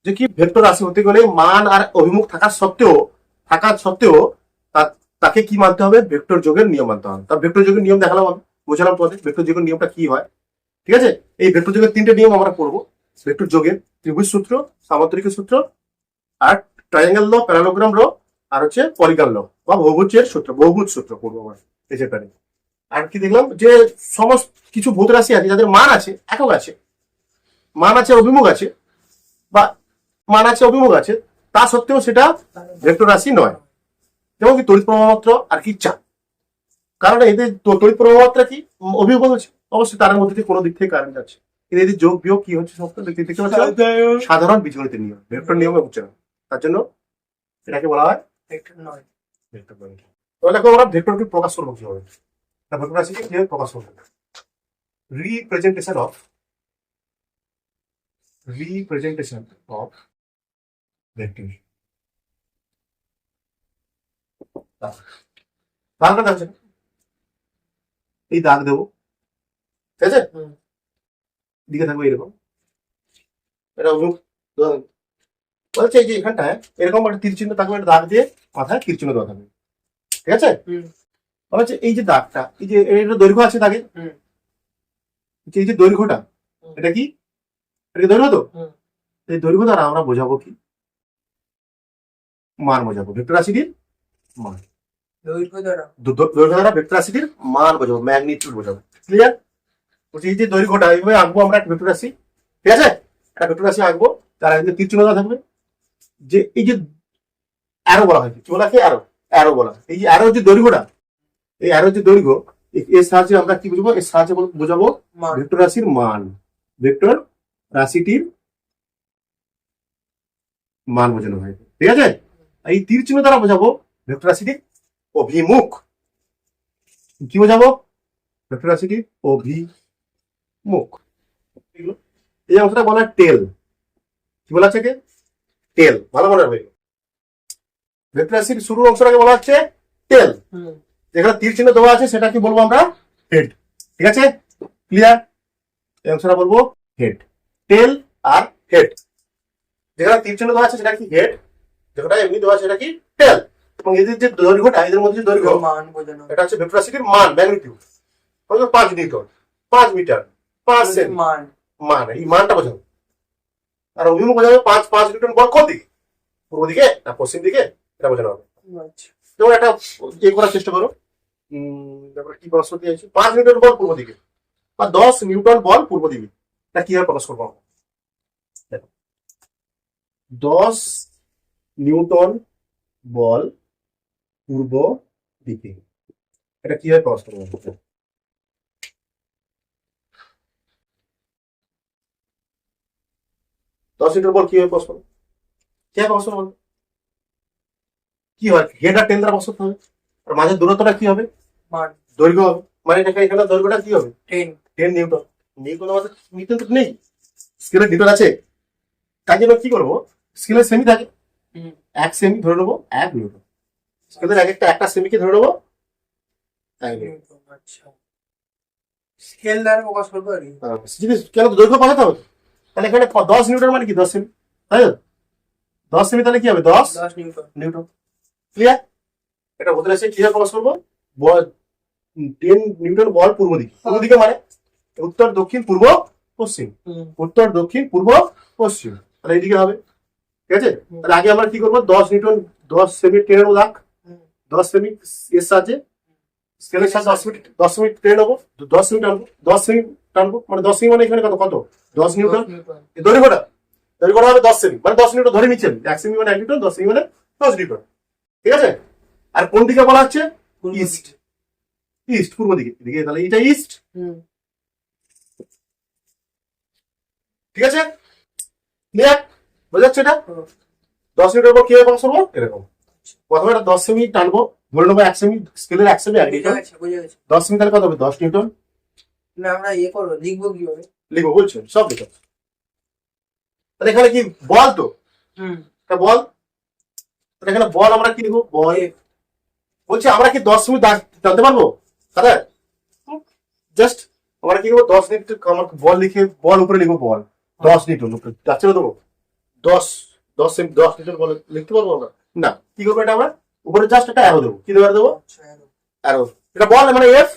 যে কি ভেক্টর রাশি হতে গেলে মান আর অভিমুখ থাকা সত্ত্বেও তাকে কি মানতে হবে? ভেক্টর যোগের নিয়ম মানতে হবে। তার ভেক্টর যোগের নিয়ম দেখালাম, আমি বোঝালাম তোমাদের ভেক্টর যোগের নিয়মটা কি হয়, ঠিক আছে? এই ভেক্টর যোগের 3টে নিয়ম আমরা পড়বো। ভেক্টর যোগের ত্রিভুজ সূত্র, সামান্তরিকের সূত্র, আর ট্রায়াঙ্গেল ল, প্যারালোগ্রাম ল, আর হচ্ছে পলিগন ল বা বহুভুজ সূত্র পড়বো আমরা এই চ্যাপ্টারে। আর কি দেখলাম? যে সমস্ত কিছু ভৌত রাশি আছে যাদের মান আছে, একক আছে, মান আছে, অভিমুখ আছে, বা মান আছে, অভিমুখ আছে, তা সত্ত্বেও সেটা ভেক্টর রাশি নয়। যেমন কি তড়িৎ প্রবাহ মাত্রা আর কি চাপ। কারণ এদের তড়িৎ প্রবাহ মাত্রা কি, অভিমুখ হচ্ছে, অবশ্যই তার মধ্যে কোনো দিক থেকে কারেন্ট যাচ্ছে, কিন্তু এদের যোগ বিয়োগ কি হচ্ছে? সব দেখতে পাচ্ছি সাধারণ বীজগণিতের নিয়ম, ভেক্টর নিয়মে হচ্ছে না। তার জন্য এটাকে বলা হয় ভেক্টর নয়। Vector quantity. তাহলে দেখো আমরা ভেক্টরকে প্রকাশ করবো কিভাবে, ভেক্টর রাশিকে কিভাবে প্রকাশ করবো, representation of vector। দাগটা দেখছেন, এই দাগ দেবো, ঠিক আছে, দিকে থাকবে এরকম, এটা অভিমুখ বলছে এই যে এখানটায় এরকম একটা তীর চিহ্ন থাকবে, একটা দাগ দিয়ে মাথায় তীর চিহ্ন দেওয়া থাকবে, ঠিক আছে। বলছে এই যে দাগটা, এই যে এটা দৈর্ঘ্য আছে দাগে, এই যে দৈর্ঘ্যটা, এটা কি, এটা কি দৈর্ঘ্য তো, এই দৈর্ঘ্য দ্বারা আমরা বোঝাবো কি, মান বোঝাবো, ভেক্টর রাশিটির মান। দৈর্ঘ্য দ্বারা দৈর্ঘ্য দ্বারা ভেক্টর রাশিটির মান বোঝাবো, ম্যাগনিটিউড বোঝাবো, ক্লিয়ার। বলছি এই যে দৈর্ঘ্যটা এইভাবে আঁকবো আমরা একটা ভেক্টর রাশি, ঠিক আছে, একটা ভেক্টর রাশি আঁকবো, তার আগে তীর চিহ্ন দেওয়া থাকবে, যে এই যে অ্যারো বলা হয়, কি বলা হয়, অ্যারো, অ্যারো বলা হয়। এই যে অ্যারো যে দৈর্ঘ্যটা, এই অ্যারো যে দৈর্ঘ্য, এর সাহায্যে আমরা কি বুঝবো, এর সাহায্যে বোঝাবো মান। ভেক্টর রাশির মান, ভেক্টর রাশিটির মান বোঝানো হয়, ঠিক আছে। এই তীর চিহ্ন দ্বারা বোঝাবো ভেক্টর রাশিটির অভিমুখ, কি বোঝাবো, ভেক্টর রাশিটির অভিমুখ। এই অংশটা বলা হয় টেল, কি বলা হচ্ছে, টেল, ভালো মনে রাখবে। ভেক্টর রাশির শুরুর অংশটাকে বলা হচ্ছে টেল, যেখানে তীর চিহ্ন দেওয়া আছে সেটা কি বলবো আমরা, হেড, ঠিক আছে, ক্লিয়ার। এই অংশটা বলবো হেড, টেল আর হেড, যেখানে তীর চিহ্ন দেওয়া আছে সেটা কি হেড, যেটা এমনি দেওয়া আছে সেটা কি টেল। এবং এদের যে দৈর্ঘ্যটা, এদের মধ্যে যে দৈর্ঘ্য, মান বোঝানো এটা হচ্ছে ভেক্টর রাশিটির মান, ম্যাগনিটিউড। 5 নিউটন, 5 মিটার, 5 সেমি, মান। মান, এই মানটা বোঝাবো। আর অভিমুখ বোঝাবে 5 নিউটন বল কোন দিকে, পূর্ব দিকে না পশ্চিম দিকে, এটা বোঝানো হবে। আচ্ছা, যেমন একটা ইয়ে করার চেষ্টা করো, তারপরে কি প্রশ্ন দিয়েছি, 5 নিউটন বল পূর্ব দিকে বা 10 নিউটন বল পূর্ব দিকে, এটা কিভাবে প্রকাশ করবো আমরা, দেখো, 10 নিউটন বল পূর্ব দিকে, এটা কিভাবে প্রকাশ করবো, 10 নিউটন বল কিভাবে প্রকাশ করবো, কিভাবে প্রকাশ করবো, কি হয়, হেড আর টেন দ্বারা প্রকাশ করতে হবে, আর মাঝের দূরত্বটা কি হবে, মান, দৈর্ঘ্য হবে, মানে এখানে দৈর্ঘ্যটা কি হবে, 10। 10 নিউটন। নিউটন আমাদের নিউটন তো নেই, স্কেলের নিউটন আছে, তাই জন্য কি করবো, স্কেলের সেমি থাকে, 1 সেমি ধরে নেবো 1 নিউটন, স্কেলের একটা সেমিকে ধরে নেবো 1 নিউটন। আচ্ছা, স্কেল দ্বারা প্রকাশ করবো আর কি। যদি কেন দৈর্ঘ্য পাঠাতে হবে, তাহলে এখানে 10 নিউটন মানে কি 10 সেমি, তাই তো, 10 সেমি তাহলে কি হবে 10 10 নিউটন। Newton, clear. এটা বলতে লাগছে কিভাবে প্রকাশ করবো, বল 10 নিউটন বল পূর্ব দিকে, পূর্ব দিকে মানে উত্তর দক্ষিণ পূর্ব পশ্চিম, উত্তর দক্ষিণ পূর্ব পশ্চিম, তাহলে এইদিকে হবে, ঠিক আছে। তাহলে আগে আমরা কি করবো, 10 নিউটন 10 সেমি টেনে নেবো দাগ, 10 সেমি এর সাহায্যে, স্কেলের সাথে 10 সেমি টেনে নেবো, 10 সেমি টানবো, 10 সেমি টানবো, মানে 10 সেমি মানে এখানে কত কত 10 নিউটন, এই দৈর্ঘ্যটা হবে 10 সেমি, মানে 10 নিউটন ধরে নিচ্ছেন, 1 সেমি মানে 1 নিউটন, 10 সেমি মানে 10 নিউটন, ঠিক আছে। আর কোন দিকে বলা হচ্ছে, ইস্ট, ইস্ট পূর্ব দিকে, এদিকে, তাহলে এটা ইস্ট, ঠিক আছে, ক্লিয়ার, বোঝা যাচ্ছে এটা। 10 মিটার পর কিভাবে প্রকাশ করবো, এরকম, প্রথমে এটা 10 সেমি টানবো, ধরে নেবো 1 সেমি, স্কেলের 1 সেমি 1 নিউটন, 10 সেমি তাহলে কত হবে 10 নিউটন। না আমরা ইয়ে করবো, লিখবো কিভাবে, লিখবো বলছো, সব লিখো। তাহলে এখানে কি বল, তো এটা বল, তাহলে এখানে বল আমরা কি লিখবো, বল, বলছি আমরা কি 10 সেমি টানতে পারবো, দাদা, জাস্ট আমরা কি করবো 10 নিউটন, আমার বল লিখে বল উপরে লিখবো, বল 10 নিউটন উপরে যাচ্ছে না, দেবো 10 সেমি 10 নিউটন বল লিখতে পারবো আমরা না, কি করবো এটা আমরা উপরে জাস্ট একটা অ্যারো দেবো, কি দেবো, অ্যারো, এটা বল মানে এফ,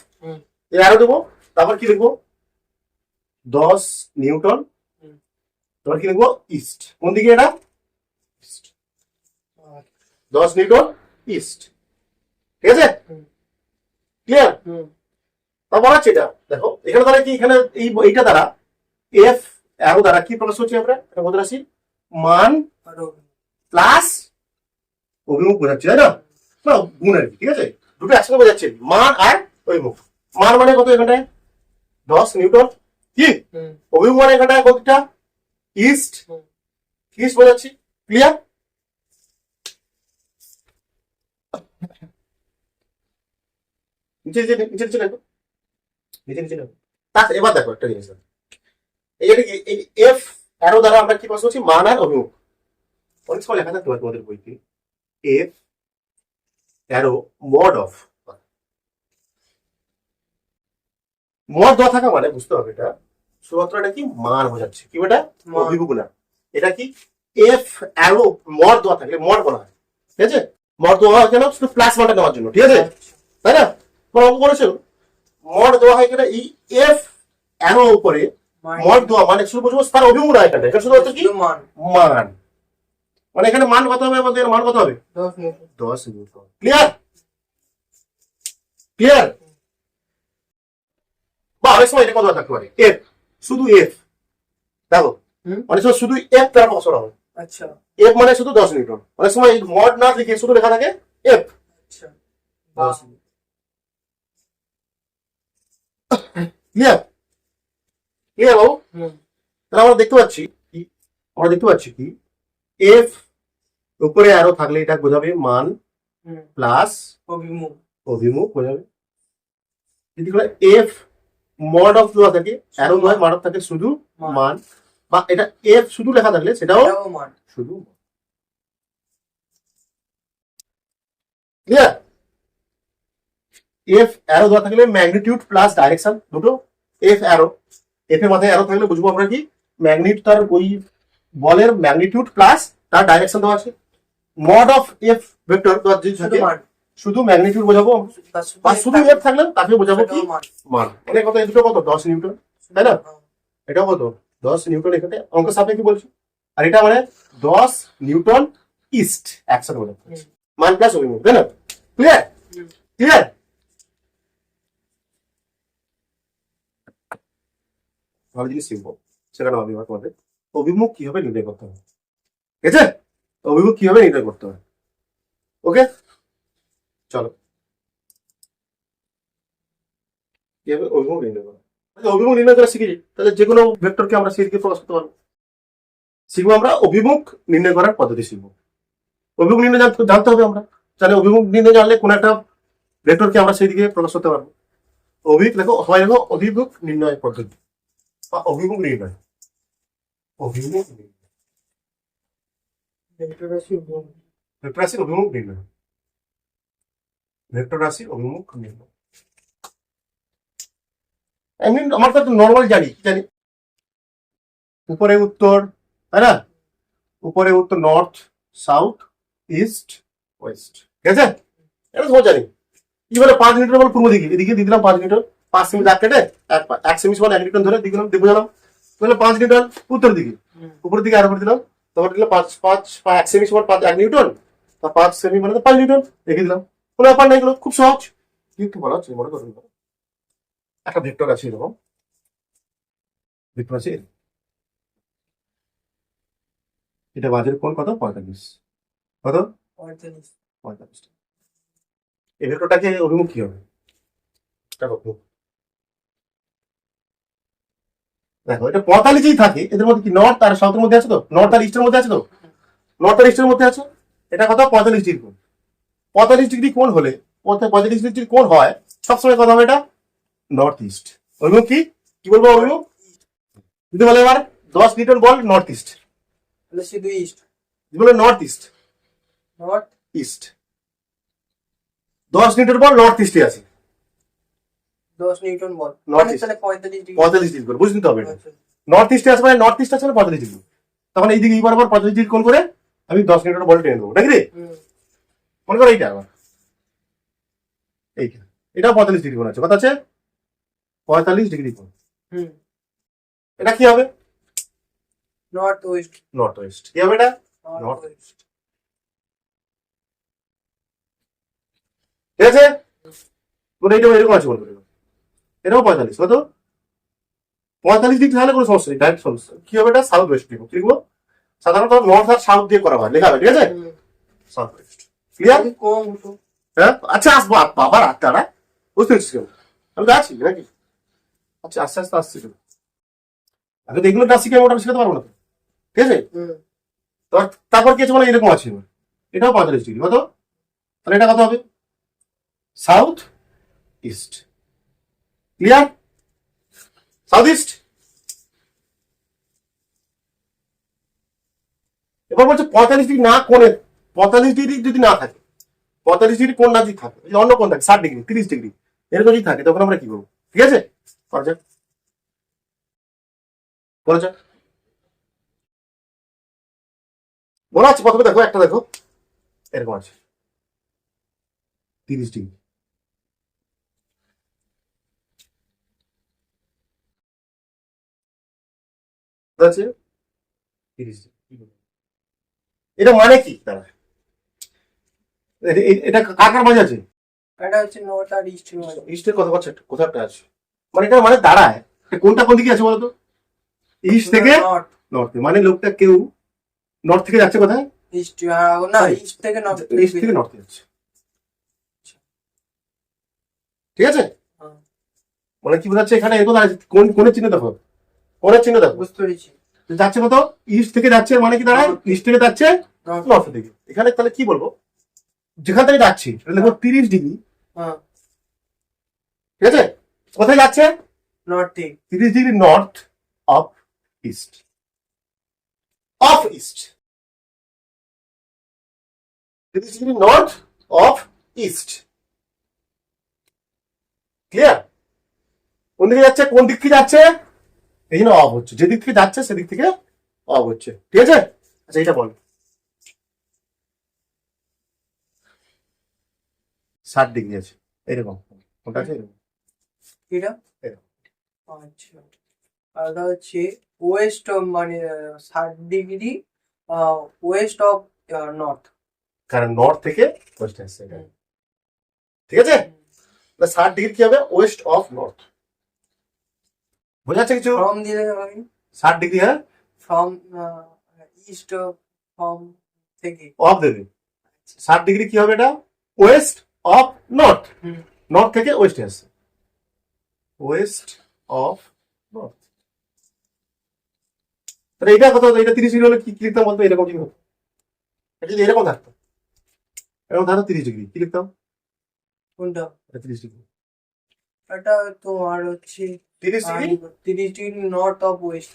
এই অ্যারো দেবো, তারপর কি লিখবো 10 নিউটন, তারপর কি লিখবো ইস্ট, কোন দিকে এটা, 10 নিউটন ইস্ট, ঠিক আছে, ক্লিয়ার। তারপর আছে এটা দেখো, এখানে দ্বারা কি, এখানে এইটা দ্বারা এফ অ্যারো দ্বারা কি প্রকাশ হচ্ছে, আমরা এটা বলতে রাখছি মান প্লাস অভিমুখ বোঝাচ্ছে, তাই না, না গুণ আর কি, ঠিক আছে, দুটো একসাথে বোঝাচ্ছে, মান আর অভিমুখ। মান মানে কত এখানটায় 10 নিউটন, কি অভিমুখ মানে এখানটায় কতটা ইস্ট, ইস্ট বোঝাচ্ছি, ক্লিয়ার। নিচে নিচে নিচে নিচে দেখো, নিচে নিচে দেখো। তার এবার দেখো একটা জিনিস দেখো। এই এফ অ্যারো দ্বারা আমরা কি প্রশ্ন করছি? মান আর অভিমুখ। অনেক সময় লেখা থাকতে পারে তোমাদের বইতে F arrow mod of. Mod দেওয়া থাকা মানে বুঝতে হবে এটা শুধুমাত্র এটা কি মান বোঝাচ্ছে, কি এটা মান। অভিমুখ না। এটা কি এফ অ্যারো মড দেওয়া থাকলে মড বলা হয়, ঠিক আছে? মড দেওয়া হয় কেন? শুধু প্লাস মানটা নেওয়ার জন্য, ঠিক আছে? তাই না? তোমরা অঙ্ক করেছো, মড দেওয়া হয় কেন? এই এফ অ্যারো উপরে মড দেওয়া মানে শুধু বুঝবো তার অভিমুখ না, এখানে এটা শুধু হচ্ছে কি শুধু মান। মান। মানে এখানে মান কত হবে? আমাদের মান কত হবে? 10 নিউটন। 10 নিউটন। ক্লিয়ার? ক্লিয়ার? বা অনেক সময় এটা কত থাকতে পারে? এফ, শুধু এফ। দেখো হুম। অনেক সময় শুধু এফ দ্বারা প্রকাশ করা হয়। আচ্ছা এফ মানে শুধু 10 নিউটন। অনেক সময় মড না লিখে শুধু লেখা থাকে এফ। আচ্ছা। বাহ। ক্লিয়ার? ক্লিয়ার বাবু? হুম তাহলে আমরা দেখতে পাচ্ছি কি, আমরা দেখতে পাচ্ছি কি এফ উপরে আরো থাকলে এটা বোঝাবে মান হুম। প্লাস অভিমুখ। অভিমুখ বোঝাবে। যদি করে এফ মড অফ দেওয়া থাকে, অ্যারো নয় মড অফ থাকে শুধু মান। মান, বা এটা এফ শুধু লেখা থাকলে সেটাও এটাও মান। শুধু। ক্লিয়ার? এফ অ্যারো দেওয়া থাকলে ম্যাগনিটিউড প্লাস ডাইরেকশন দুটো। এফ অ্যারো, এফ এর মাথায় অ্যারো থাকলে বুঝবো আমরা কি ম্যাগনিট, তার ওই বলের ম্যাগনিটিউড প্লাস তার ডাইরেকশন দেওয়া আছে। মড অফ এফ ভেক্টর যদি শুধু থাকে মান। শুধু ম্যাগনিটিউড বোঝাবো, তার বা শুধু এফ থাকলে তাকে বোঝাবো কি সেটাও মান। মান। মানে কত? এই দুটো কত? 10 নিউটন, তাই না? হ্যাঁ। এটাও কত? 10 নিউটন। এখানে অঙ্ক সাপেক্ষে বলছি। আর এটা মানে 10 নিউটন ইস্ট একসাথে বোঝাবো। হুম। মান প্লাস অভিমুখ, তাই না? ক্লিয়ার? হুম। ক্লিয়ার? ভালো জিনিস শিখবো, সেখানে হবে এবার তোমাদের অভিমুখ কিভাবে নির্ণয় করতে হবে, ঠিক আছে? অভিমুখ কিভাবে নির্ণয় করতে হবে। ওকে, চলো কিভাবে অভিমুখ নির্ণয় করা। অভিমুখ নির্ণয় করা শিখেছি, তাহলে যে কোনো ভেক্টরকে আমরা সেই দিকে প্রকাশ করতে পারবো। শিখবো আমরা অভিমুখ নির্ণয় করার পদ্ধতি শিখবো। অভিমুখ নির্ণয় জানতে হবে আমরা, তাহলে অভিমুখ নির্ণয় জানলে কোন একটা ভেক্টরকে আমরা সেই দিকে প্রকাশ করতে পারবো। অভিমুখ লেখো, হয় লেখো অভিমুখ নির্ণয় পদ্ধতি বা অভিমুখ নির্ণয়। অভিমুখ নির্ণয়, ভেক্টর রাশি অভিমুখ। ভেক্টর রাশির অভিমুখ নির্ণয়। ভেক্টর রাশির অভিমুখ নির্ণয়। এমনি আমার তো নর্মাল জানি, কি জানি? উপরে উত্তর, তাই না? উপরে উত্তর নর্থ, সাউথ, ইস্ট, ওয়েস্ট, ঠিক আছে? এটা তো জানি। কি বলে 5 মিটার বল পূর্ব দিকে, এদিকে দিয়ে দিলাম 5 মিটার, 5 সেমি দাগ কেটে 1 সেমি সমান 1 নিউটন ধরে দিকে দিলাম, বোঝালাম। তাহলে 5 নিউটন উত্তর দিকে, হুম। উপরের দিকে আরো করে দিলাম, তারপর দিলাম 1 সেমি সমান 1 নিউটন, তা 5 সেমি মানে তো 5 নিউটন রেখে দিলাম। কোনো ব্যাপার নাই, এগুলো খুব সহজ। কিন্তু বলা হচ্ছে মনে করুন একটা ভেক্টর আছে এরকম, ভেক্টর আছে এরকম। এটা বাজের কোণ কত? 45। কত? 45। 45। এই ভেক্টরটাকে অভিমুখ কি হবে? এটা কত? দেখো এটা 45ই থাকে, এদের মধ্যে কি নর্থ আর সাউথের মধ্যে আছে তো? নর্থ আর ইস্টের মধ্যে আছে তো? নর্থ আর ইস্টের মধ্যে আছে। এটা কত? 45 ডিগ্রি কোণ। 45 ডিগ্রি কোণ হলে 45 ডিগ্রি কোণ হয় সবসময় কথা হবে এটা নর্থ ইস্ট। অভিমুখ কি? কি বলবো অভিমুখ? যদি বলে এবার 10 নিউটন বল নর্থ ইস্ট, তাহলে শুধু ইস্ট। যদি বলে north east, north east 10 newton বল নর্থ ইস্টে আছে। 10 নিউটন বল। North মানে east। তাহলে 45 ডিগ্রি। 45 ডিগ্রি করে বুঝে নিতে হবে এটা। আচ্ছা। নর্থ ইস্টে আছে মানে নর্থ ইস্ট আছে মানে 45 ডিগ্রি। তখন এই দিকে এই বরাবর 45 ডিগ্রি কোণ করে আমি 10 নিউটন বল টেনে দেবো, নাকি রে? হুম। মনে করো এইটা আবার এইটা, এটাও 45 ডিগ্রি কোণ আছে, কথা আছে 45 ডিগ্রি কোণ। হুম। এটা কি হবে? North West. North West. কি হবে এটা? North North West. ঠিক আছে? মানে এইটা এরকম আছে মনে করো, এটাও 45, কত? 45 ডিগ্রি তাহলে কোনো সমস্যা নেই, ডাইরেক্ট সমস্যা। কি হবে এটা? সাউথ ওয়েস্ট লিখবো। কি লিখবো? সাধারণত নর্থ আর সাউথ দিয়ে করা হয়, লেখা হবে, ঠিক আছে? হুম। South west. ক্লিয়ার? আমি কম তো। হ্যাঁ, আচ্ছা আসবো বাবার আটটা, বুঝতে পারছিস কেন? আমি তো আছি নাকি? আচ্ছা আস্তে আস্তে আসছি তো। আগে তো এগুলো না শিখে আমি ওটা শিখাতে পারবো না তো, ঠিক আছে? হুম। তারপর কি আছে বলে এরকম আছে, এটাও 45 ডিগ্রি, কত? তাহলে এটা কত হবে? South east. Clear? South east. এবার বলছে 45 ডিগ্রি না কোণে, 45 ডিগ্রি যদি না থাকে, 45 ডিগ্রি কোণ না যদি থাকে, যদি অন্য কোণ থাকে 60 ডিগ্রি, 30 ডিগ্রি এরকম যদি থাকে, তখন আমরা কি করবো? ঠিক আছে, করা যাক, বলা যাক। মনে আছে প্রথমে দেখো, একটা দেখো এরকম আছে 30 ডিগ্রি, আছে 30 ডিগ্রি। এটা মানে কি দাঁড়া, এটা কাকার মাঝে আছে, এটা হচ্ছে নর্থ আর ইস্ট। ইস্টের কথা বলছে, কোথাও একটা আছে, মানে এটা মানে দাঁড়ায় কোনটা কোন দিকে আছে বলতো? ইস্ট থেকে নর্থ। নর্থে, মানে লোকটা কেউ নর্থ থেকে যাচ্ছে কোথায়? ইস্ট, না ইস্ট থেকে নর্থ। ইস্ট থেকে নর্থে যাচ্ছে, ঠিক আছে? মানে কি বোঝাচ্ছে এখানে? এরকম দাঁড়াচ্ছে, কোন কোণের চিহ্ন দেখো, কোণের চিহ্ন দেখো, বুঝতে পেরেছি। যাচ্ছে কত? ইস্ট থেকে যাচ্ছে, মানে কি দাঁড়ায়? ইস্ট থেকে যাচ্ছে নর্থ। নর্থ দিকে। এখানে তাহলে কি বলবো, যেখান থেকে যাচ্ছি এটা দেখো 30 ডিগ্রি, হ্যাঁ, ঠিক আছে? কোথায় যাচ্ছে? নর্থ থেকে। 30 degree north of east, of east, 30 degree north of east. Clear? কোন দিকে যাচ্ছে, কোন দিক থেকে যাচ্ছে, এই জন্য অফ হচ্ছে, যেদিক থেকে যাচ্ছে সেদিক থেকে অফ হচ্ছে, ঠিক আছে? আচ্ছা এটা বল, 60 ডিগ্রি আছে এরকম, কোনটা আছে এরকম, এটা এরকম। আচ্ছা, আর এটা হচ্ছে ওয়েস্ট, মানে 60 ডিগ্রি ওয়েস্ট অফ নর্থ। কারণ নর্থ থেকে ওয়েস্ট আসছে এটা, হুম। ঠিক আছে? 60 ডিগ্রি কি হবে? West of north. বোঝা যাচ্ছে কিছু? ফ্রম দিলে হবে 60 ডিগ্রি, হ্যাঁ, ফ্রম ইস্ট, ফ্রম থেকে। অফ দেবে। 60 ডিগ্রি কি হবে? এটা West of north, hmm. North থেকে ওয়েস্টে আসছে, ওয়েস্ট অফ নর্থ। তাহলে এটা কত? এটা 30 ডিগ্রি হলে কি লিখতাম বলতো? এরকম যদি হতো, এটা যদি এরকম থাকতো, এরকম থাকতো 30 ডিগ্রি, কি লিখতাম? কোনটা? এটা 30 ডিগ্রি, এটা তোমার হচ্ছে 30 degree 30 degree north of West.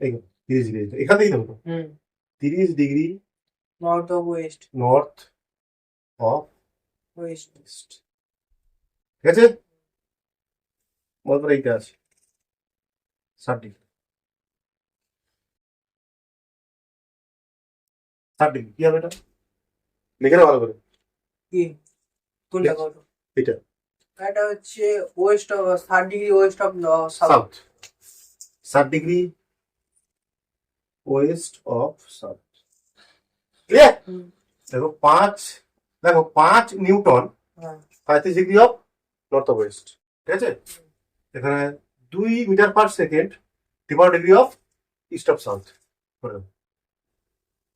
এই 30 ডিগ্রি এখান থেকেই হতো, হুম। 30 degree north of west. North of West. East, ঠিক আছে? মনে করে এইটা আছে 60 ডিগ্রি, 60 ডিগ্রি কি হবে? এটা লিখে না ভালো করে, কি? কোনটা Yes. করো? এটা এটা হচ্ছে west of 60 degree west of south. South, 60 degree west of south. Clear? দেখো 5 নিউটন হ্যাঁ। 35 degree of north of west, ঠিক আছে? এখানে 2 metre second degree of east of south.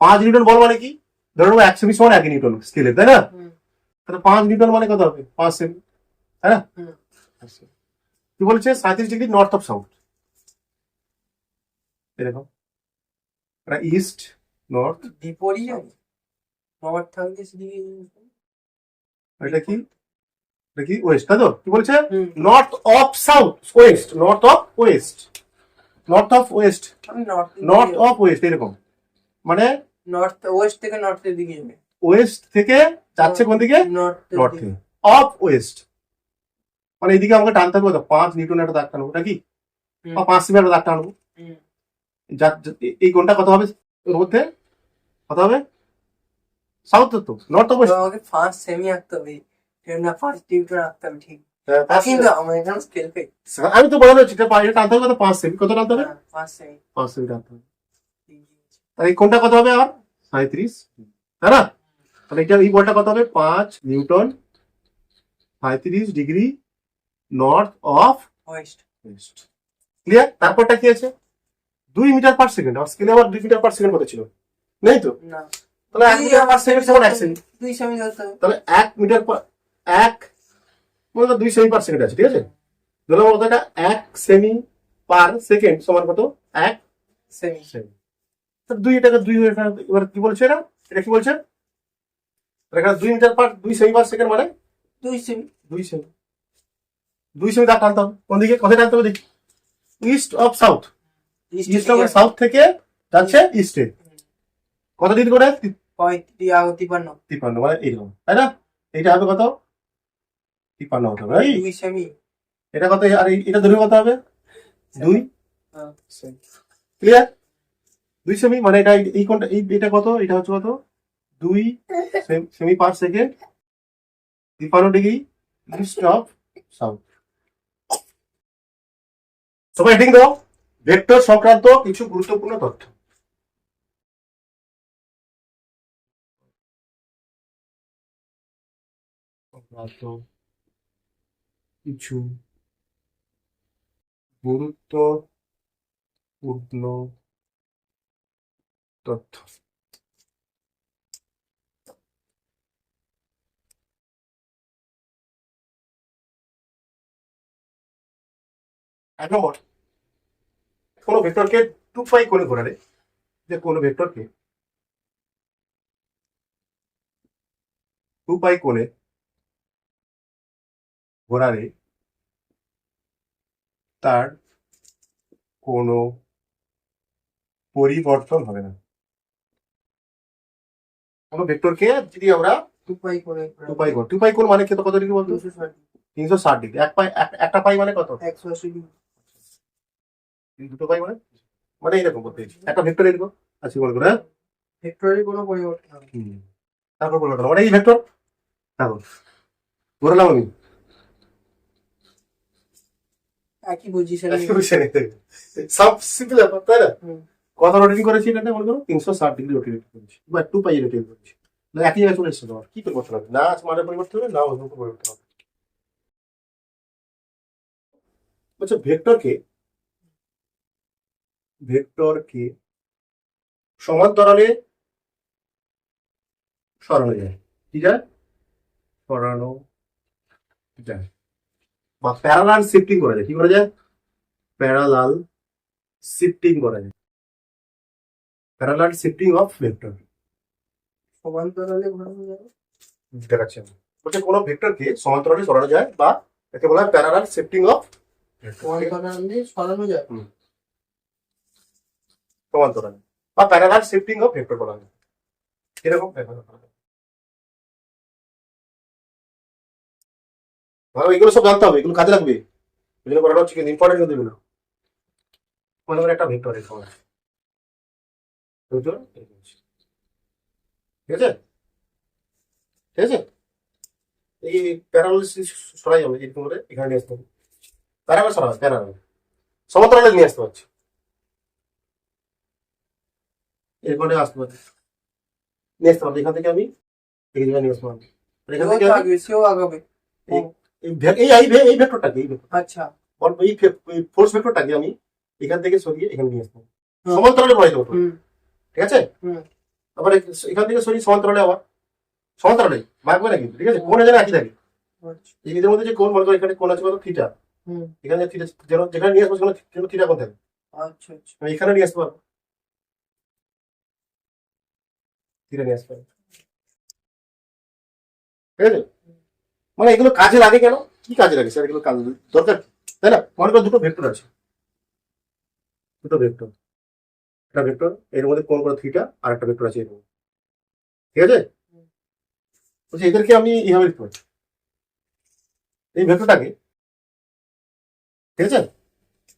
5 newton বল মানে কি? ধরো 1 সেমি সমান 1 নিউটন স্কেলে, তাই না? হুম। তাহলে 5 নিউটন মানে কত হবে? 5 সেমি, তাই না? হুম। কি বলছে? 37 ডিগ্রি নর্থ অফ সাউথ, এরকম এটা ইস্ট নর্থ, বিপরীত নর্থ থাকলে সেদিকে। এটা কি? এটা কি ওয়েস্ট, তাই তো? কি বলছে? হুম। North of south, west, north of west, north of west, আমি নর্থ নর্থ অফ ওয়েস্ট, এরকম মানে নর্থ ওয়েস্ট থেকে নর্থের দিকে যাবে। ওয়েস্ট থেকে যাচ্ছে কোন দিকে? নর্থ নর্থ থেকে, অফ ওয়েস্ট, মানে এইদিকে আমাকে টানতে হবে কত? 5 নিউটন একটা দাগ টানবো নাকি, বা 5 সেমি একটা দাগ টানবো, এই কোনটা কত হবে ওর মধ্যে? কত হবে? সাউথ তো, নর্থ অফ ওয়েস্ট, আমাকে ফার্স্ট সেমি আঁকতে হবে, না ফার্স্ট টিউটর আঁকতে হবে, ঠিক? আমি কিন্তু আমার এখানে স্কেল ফেক। তো বলা হচ্ছে এটা টানতে হবে কত? 5 সেমি, কত টানতে হবে? First semi. 5 সেমি টানতে হবে। তাই কোনটা কত হবে আর? 37, তাই না? তাহলে এটা এই বলটা কত হবে? 5 newton 35 degree north of west. West. Clear? তারপরটা কি আছে? 2 মিটার/সেকেন্ড, আমার স্কেলে আবার 2 মিটার/সেকেন্ড কত ছিল? নেই তো? না, তাহলে 1 মিটার/সেকেন্ড সমান 1 সেমি, 2 সেমি ধরতে হবে। তাহলে 2 সেমি/সেকেন্ড আছে, ঠিক আছে? ধরো বলতো এটা 1 সেমি/সেকেন্ড সমান কত? 1 সেমি। সেমি। 2 এটাকে 2 এবার কি বলছে? এটা কি বলছে? এখানে 2 সেমি/সেকেন্ড মানে 2 সেমি। 2 সেমি। 2 সেমি দাগ টানতে হবে কোন দিকে, কোথায় টানতে হবে দেখি? East of south. East of south থেকে যাচ্ছে ইস্টে। কত ডিগ্রি করে? 53, মানে এইরকম, তাই না? এইটা হবে কত? 53 হতে হবে। 2 সেমি। এটা কত? আর এটা দৈর্ঘ্য কত হবে? 2। হ্যাঁ। ক্লিয়ার? 2 সেমি, মানে এটা এই কোনটা, এটা কত? এটা হচ্ছে কত? 2 semi per second, 53 degree east of south. সবাই হেডিং দাও, ভেক্টর সংক্রান্ত কিছু গুরুত্বপূর্ণ তথ্য। কিছু গুরুত্বপূর্ণ তথ্য। 1 নম্বর, কোনো ভেক্টরকে 2 পাই কোণে ঘোরালে, যে কোনো ভেক্টরকে 2 পাই কোণে ঘোরালে তার কোনো পরিবর্তন হবে না। কোনো ভেক্টরকে যদি আমরা 2 পাই করে 2 পাই কোণ, 2 পাই কোণ মানে কত ডিগ্রি বলতো? 260। 360 ডিগ্রি। একটা পাই মানে কত? 180 ডিগ্রি। দুটো পাই মানে, মানে এইরকম বলতে একটা ভেক্টর এরকম আছে মনে করে, হ্যাঁ? ভেক্টরের কোনো পরিবর্তন হবে না। তারপর পরিবর্তন মানে এই ভেক্টর, তারপর ঘোরালাম আমি একই পজিশনে। সব সিম্পল ব্যাপার, তাই না? হুম। কত রোটেটিং করেছি এখানে মনে করো? 360 ডিগ্রি রোটেট করেছি, বা 2 পাই রোটেট করেছি। না একই জায়গায় চলে এসেছে, তোমার কি পরিবর্তন হবে? না মানে পরিবর্তন হবে, না ওজন পরিবর্তন হবে। আচ্ছা, ভেক্টরকে সমান্তরালে সরানো যায়, কি যায়? সরানো যায়, বা প্যারালাল শিফটিং করা যায়। কি করা যায়? প্যারালাল শিফটিং করা যায়। প্যারালাল শিফটিং অফ ভেক্টর সমান্তরালে ঘোরানো যাবে। দেখাচ্ছি আমি। বলছে কোনো ভেক্টরকে সমান্তরালে সরানো যায়, বা একে বলা হয় প্যারালাল শিফটিং অফ সমান্তরালে সরানো যাবে। সমান্তরালে বা প্যারালাল শিফটিং অফ ভেক্টর বলা হয়। এরকম ভালো, এগুলো সব জানতে হবে, এগুলো কাজে লাগবে। এগুলো করানো হচ্ছে কিন্তু ইম্পর্টেন্ট, কিন্তু এগুলো মনে করে একটা ভেক্টর এরকম আছে, ভেক্টর এরকম আছে। ঠিক আছে, ঠিক আছে। এই প্যারালাল সরাই যাবে এরকম করে, এখানে নিয়ে আসতে হবে। প্যারালাল সরা হবে, প্যারালাল সমান্তরালে নিয়ে আসতে পারছি, এরপরে আসতে পারছি, নিয়ে আসতে পারছি। এখান থেকে আমি এই জায়গায় নিয়ে আসতে পারবো। আর এখান থেকে আমি সেও আগাবে। এই- এই ভেক্টরটাকে, এই ভেক্টর, আচ্ছা। এই ফোর্স ভেক্টরটাকে আমি এখান থেকে সরিয়ে এখানে নিয়ে আসবো, সমান্তরালে বসাই দেবো। ঠিক আছে, আবার এখান থেকে সরিয়ে সমান্তরালে, আবার সমান্তরালে মাখবে না কিন্তু, ঠিক আছে? কোণে যেন একই থাকে। এই এদের মধ্যে যে কোণ, মনে করো এখানে কোণ আছে কত? থিটা। এখানে থিটা যেন যেখানে নিয়ে আসবো সেখানে যেন থিটা কোণ থাকে। আচ্ছা আচ্ছা। আমি এখানে নিয়ে আসতে পারবো, থিটা নিয়ে আসতে পারবো। ঠিক আছে, মানে এগুলো কাজে লাগে কেন? কি কাজে লাগে স্যার? এগুলো কাজ দরকার, তাই না? মনে করো দুটো ভেক্টর আছে, দুটো ভেক্টর, একটা ভেক্টর এর মধ্যে কোণ করে থিটা, আর একটা ভেক্টর আছে এরকম। ঠিক আছে, বলছি এদেরকে আমি এইভাবে লিখতে পারি, এই ভেক্টরটাকে, ঠিক আছে,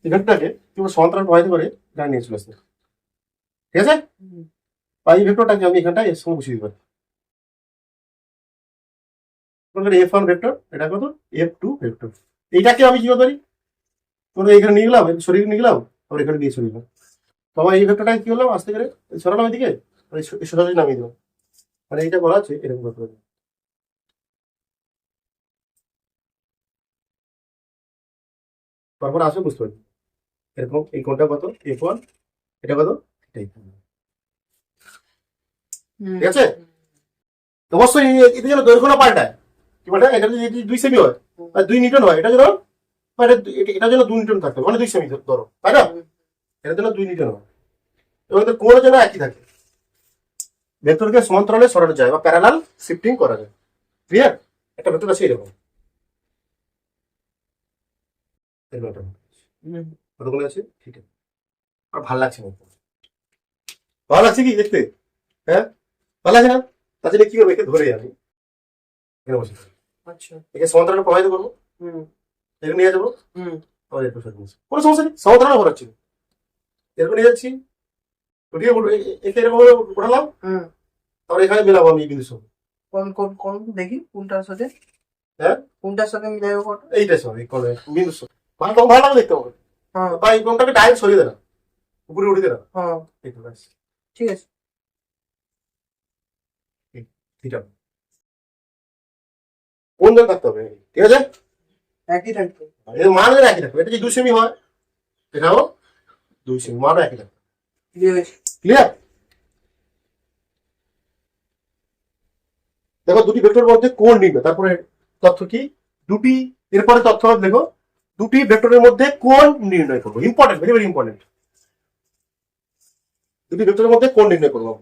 এই ভেক্টরটাকে তুমি সমান্তরাল প্রবাহিত করে এখানে নিয়ে চলে আসতে, ঠিক আছে? বা এই ভেক্টরটাকে আমি এখানটায় এর সঙ্গে বসিয়ে দিতে পারি। F1 ভেক্টর, এটা কত? F2 vector. এইটাকে আমি কি করতে পারি? তোমরা এখানে নিয়ে গেলাম, সরিয়ে নিয়ে গেলাম, আবার এখানে দিয়ে সরিয়ে গেলাম। তোমার এই ভেক্টরটাকে কি করলাম? আস্তে করে সরালাম এদিকে, সোজাসুজি নামিয়ে দিলাম। মানে এইটা বলা আছে এরকম করতে পারি। তারপর আসবে বুঝতে পারছি এরকম, এই কোণটা কত? F1, এটা কত? এটাই। ঠিক আছে, অবশ্যই এটা যেন দৈর্ঘ্য না পাল্টায়। কি বলে? এটা যদি 2 সেমি হয় বা 2 নিউটন হয়, এটা যেন, বা এটা যেন 2 নিউটন থাকবে, মানে 2 সেমি ধরো, তাই না? এটা যেন 2 নিউটন হয়, এবং কোণ যেন একই থাকে। ভেক্টরকে সমান্তরালে সরানো যায় বা প্যারালাল শিফটিং করা যায়। ক্লিয়ার? একটা ভেক্টর আছে এরকম, এরকম একটা কতগুলো আছে ঠিক আছে। আর ভালো লাগছে না, ভালো লাগছে কি দেখতে? হ্যাঁ ভালো লাগছে না? তাছাড়া কি করবো, একে ধরে আমি এখানে বসে আচ্ছা। একে সমান্তরাল প্রবাহিত করবো, হুম এরকম নিয়ে যাবো, হুম আমাদের একটু সরে বসে। কোনো সমস্যা নেই, সমান্তরাল করাচ্ছি, এরকম নিয়ে যাচ্ছি, উঠিয়ে একে এরকম ভাবে উঠালাম, হুম। তারপরে এখানে মেলাবো আমি এই বিন্দুর সঙ্গে। কোন কোন কোন দেখি কোনটার সাথে? হ্যাঁ কোনটার সাথে মিলাইবো কোনটা? এইটার সঙ্গে এই কর্ণের বিন্দুর সঙ্গে ভালো, তখন ভালো লাগবে দেখতে আমাকে। হ্যাঁ বা এই কোণটাকে ডাইরেক্ট সরিয়ে দে না, উপরে উঠে দে না, হ্যাঁ একটু ব্যাস, ঠিক আছে। থিটা কোন জায়গায় থাকতে হবে, ঠিক আছে? একই থাকবে। এর মান একই থাকবে, এটা যদি 2 সেমি হয় এটাও 2 সেমি, মানও একই থাকবে। ক্লিয়ার হয়েছে। ক্লিয়ার? দেখো দুটি ভেক্টরের মধ্যে কোণ নির্ণয়, তারপরে তথ্য কি দুটি, এরপরে তথ্য হবে দেখো দুটি ভেক্টরের মধ্যে কোণ নির্ণয় করবো, ইম্পর্টেন্ট, ভেরি ভেরি ইম্পর্টেন্ট। দুটি ভেক্টরের মধ্যে কোণ নির্ণয় করবো।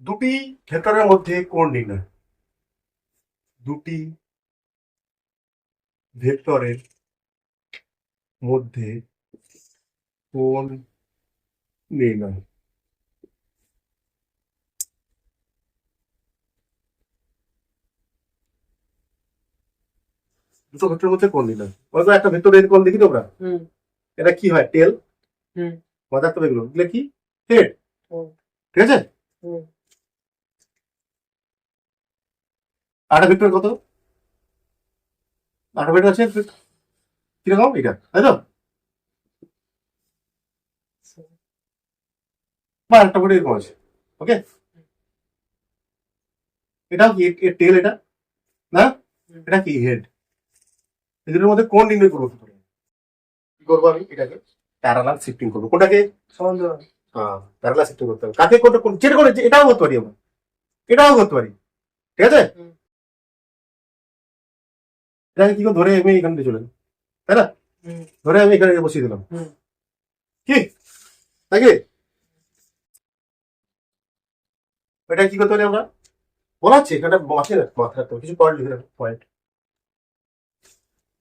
দুটি ভেক্টরের মধ্যে কোণ নির্ণয়, দুটি ভেক্টরের মধ্যে কোণ নির্ণয়। দুটো ভেক্টরের মধ্যে কোণ নির্ণয়, বলতো একটা ভেক্টরের কোণ দেখি তোমরা, হুম এটা কি হয় টেল, হুম মাথার তো এগুলো এগুলো কি হেড, হুম ঠিক আছে? হুম। আরেকটা ভেক্টর কত, আরেকটা ভেক্টর আছে কিরকম, এটা তাই তো, বা আরেকটা ভেক্টর এরকম আছে, ওকে? এটাও কি এর টেল, এটা না, এটা কি হেড, এদের মধ্যে কোণ নির্ণয় করবো কি করে? কি করবো আমি এটাকে প্যারালাল শিফটিং করবো, কোনটাকে? সমান্তরাল। হ্যাঁ প্যারালাল শিফটিং করতে হবে, কাকে কোনটা কোন যেটা করে এটাও করতে পারি আমরা, এটাও করতে পারি, ঠিক আছে? হুম। এটাকে কি করে ধরে আমি এখান থেকে চলে যাই, তাই না? হুম ধরে আমি এখানে বসিয়ে দিলাম, হুম। কি নাকি? এটা কি করতে পারি আমরা, বলা আছে এখানে মাথায় রাখতে হবে কিছু পয়েন্ট লিখে রাখো, পয়েন্ট।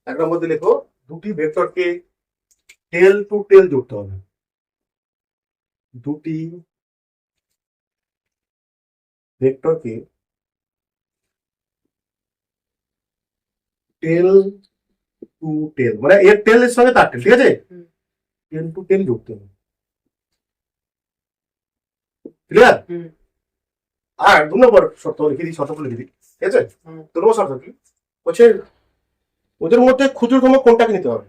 এক নম্বর দিয়ে লেখো দুটি ভেক্টরকে টেল টু টেল জুড়তে হবে, দুটি ভেক্টরকে টেল টু টেল, মানে এর টেল এর সঙ্গে তার টেল, ঠিক আছে? হুম। টেল টু টেল জুড়তে হবে, ক্লিয়ার? হুম আর 2 নম্বর শর্ত লিখে দিই, শর্ত লিখে দিই, ঠিক আছে? হুম 2 নম্বর শর্ত কি হচ্ছে, ওদের মধ্যে ক্ষুদ্রতম কোণটাকে নিতে হবে,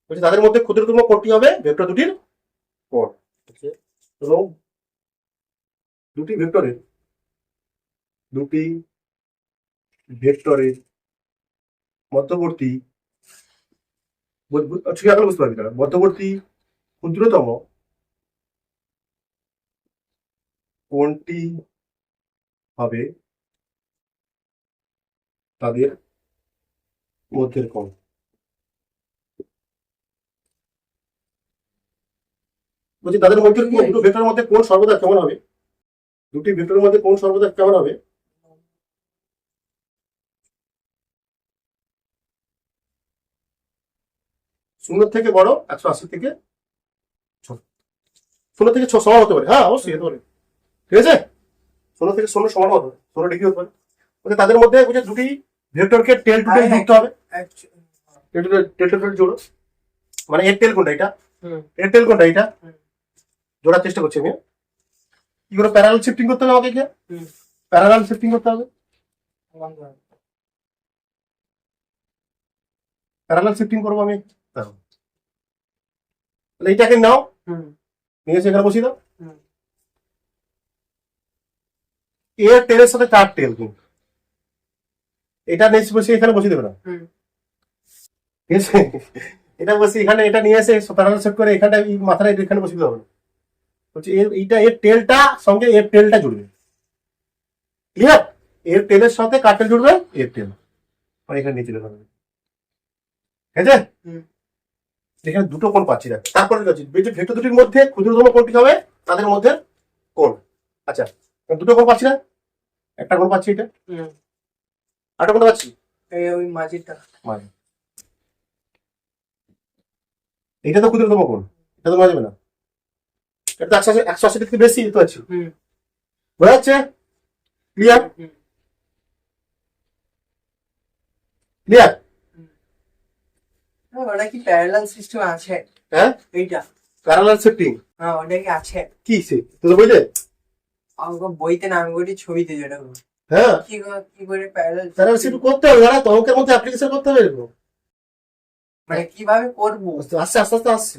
বলছে তাদের মধ্যে ক্ষুদ্রতম কোণটি হবে ভেক্টর দুটির কোণ, ঠিক আছে? এবং দুটি ভেক্টরের দুটি ভেক্টরের মধ্যবর্তী ঠিক আছে বুঝতে পারবি না, মধ্যবর্তী ক্ষুদ্রতম কোণটি হবে তাদের মধ্যের কোণ। বলছি তাদের মধ্যে দুটো ভেক্টরের মধ্যে কোণ সর্বদা কেমন হবে, দুটি ভেক্টরের মধ্যে কোণ সর্বদা কেমন হবে, শূন্য থেকে বড়, 180 থেকে ছোট, 0 থেকে 6 সমান হতে পারে, হ্যাঁ অবশ্যই হতে পারে, ঠিক আছে? 0 থেকে 0 সমান হতে পারে, 0 ডিগ্রি হতে পারে। বলছে তাদের মধ্যে বুঝে দুটি ভেক্টরকে টেল টু টেল যুক্ত হবে, টেল টু টেল জোড়ো, মানে এর টেল কোনটা এটা, হুম এর টেল কোনটা এটা, হুম। জোড়ার চেষ্টা করছি আমি। কি করে প্যারালাল শিফটিং করতে হবে আমাকে, হুম। প্যারালাল শিফটিং করতে হবে, প্যারালাল শিফটিং করবো আমি, তাহলে এইটাকে নাও, হুম নিয়ে এসে এখানে বসিয়ে দাও, হুম। এর টেলের সাথে তার টেল, কিন্তু এটা নেক্সট বসে এখানে বসিয়ে দেবে না, হুম। ঠিক আছে? এটা বসে এখানে, এটা নিয়ে এসে প্যারালাল শিফট করে এখানটা এই মাথাটা এখানে বসিয়ে দেবে না, বলছি এইটা এর টেলটা সঙ্গে এর টেলটা জুড়বে, ক্লিয়ার? এর টেলের সাথে কার টেল জুড়বে, এর টেল, মানে এখানে নিয়ে চলে যাবে, ঠিক আছে? হুম। এখানে দুটো কোণ পাচ্ছি দেখ। তারপরে কি হচ্ছে? এই যে ভেক্টর দুটির মধ্যে ক্ষুদ্রতম কোণটি হবে তাদের মধ্যে কোণ। আচ্ছা, দুটো কোণ পাচ্ছি না? একটা কোণ পাচ্ছি এটা, হুম। আরেকটা কোণ পাচ্ছি এই ওই মাঝিটা। মানে এইটা তো ক্ষুদ্রতম কোণ, এটা তো মাঝে না, এটা তো 180 থেকে বেশি দেখতে পাচ্ছি। হুম। বোঝা যাচ্ছে? ক্লিয়ার? হুম। ক্লিয়ার? ওটা কি প্যারালাল সিস্টেম আছে? হ্যাঁ, এইটা? প্যারালাল শিফটিং হ্যাঁ, ওটা কি আছে? কি সে তুই বুঝলে? আমাকে বইতে না, আমি বলি ছবিতে যেটা হলো। হ্যাঁ, কি করে প্যারালাল প্যারালাল শিফটিং করতে হবে, জানা তো অঙ্কের মধ্যে অ্যাপ্লিকেশন করতে হবে এরকম। মানে কিভাবে করবো? আস্তে আস্তে আস্তে আস্তে আসছে।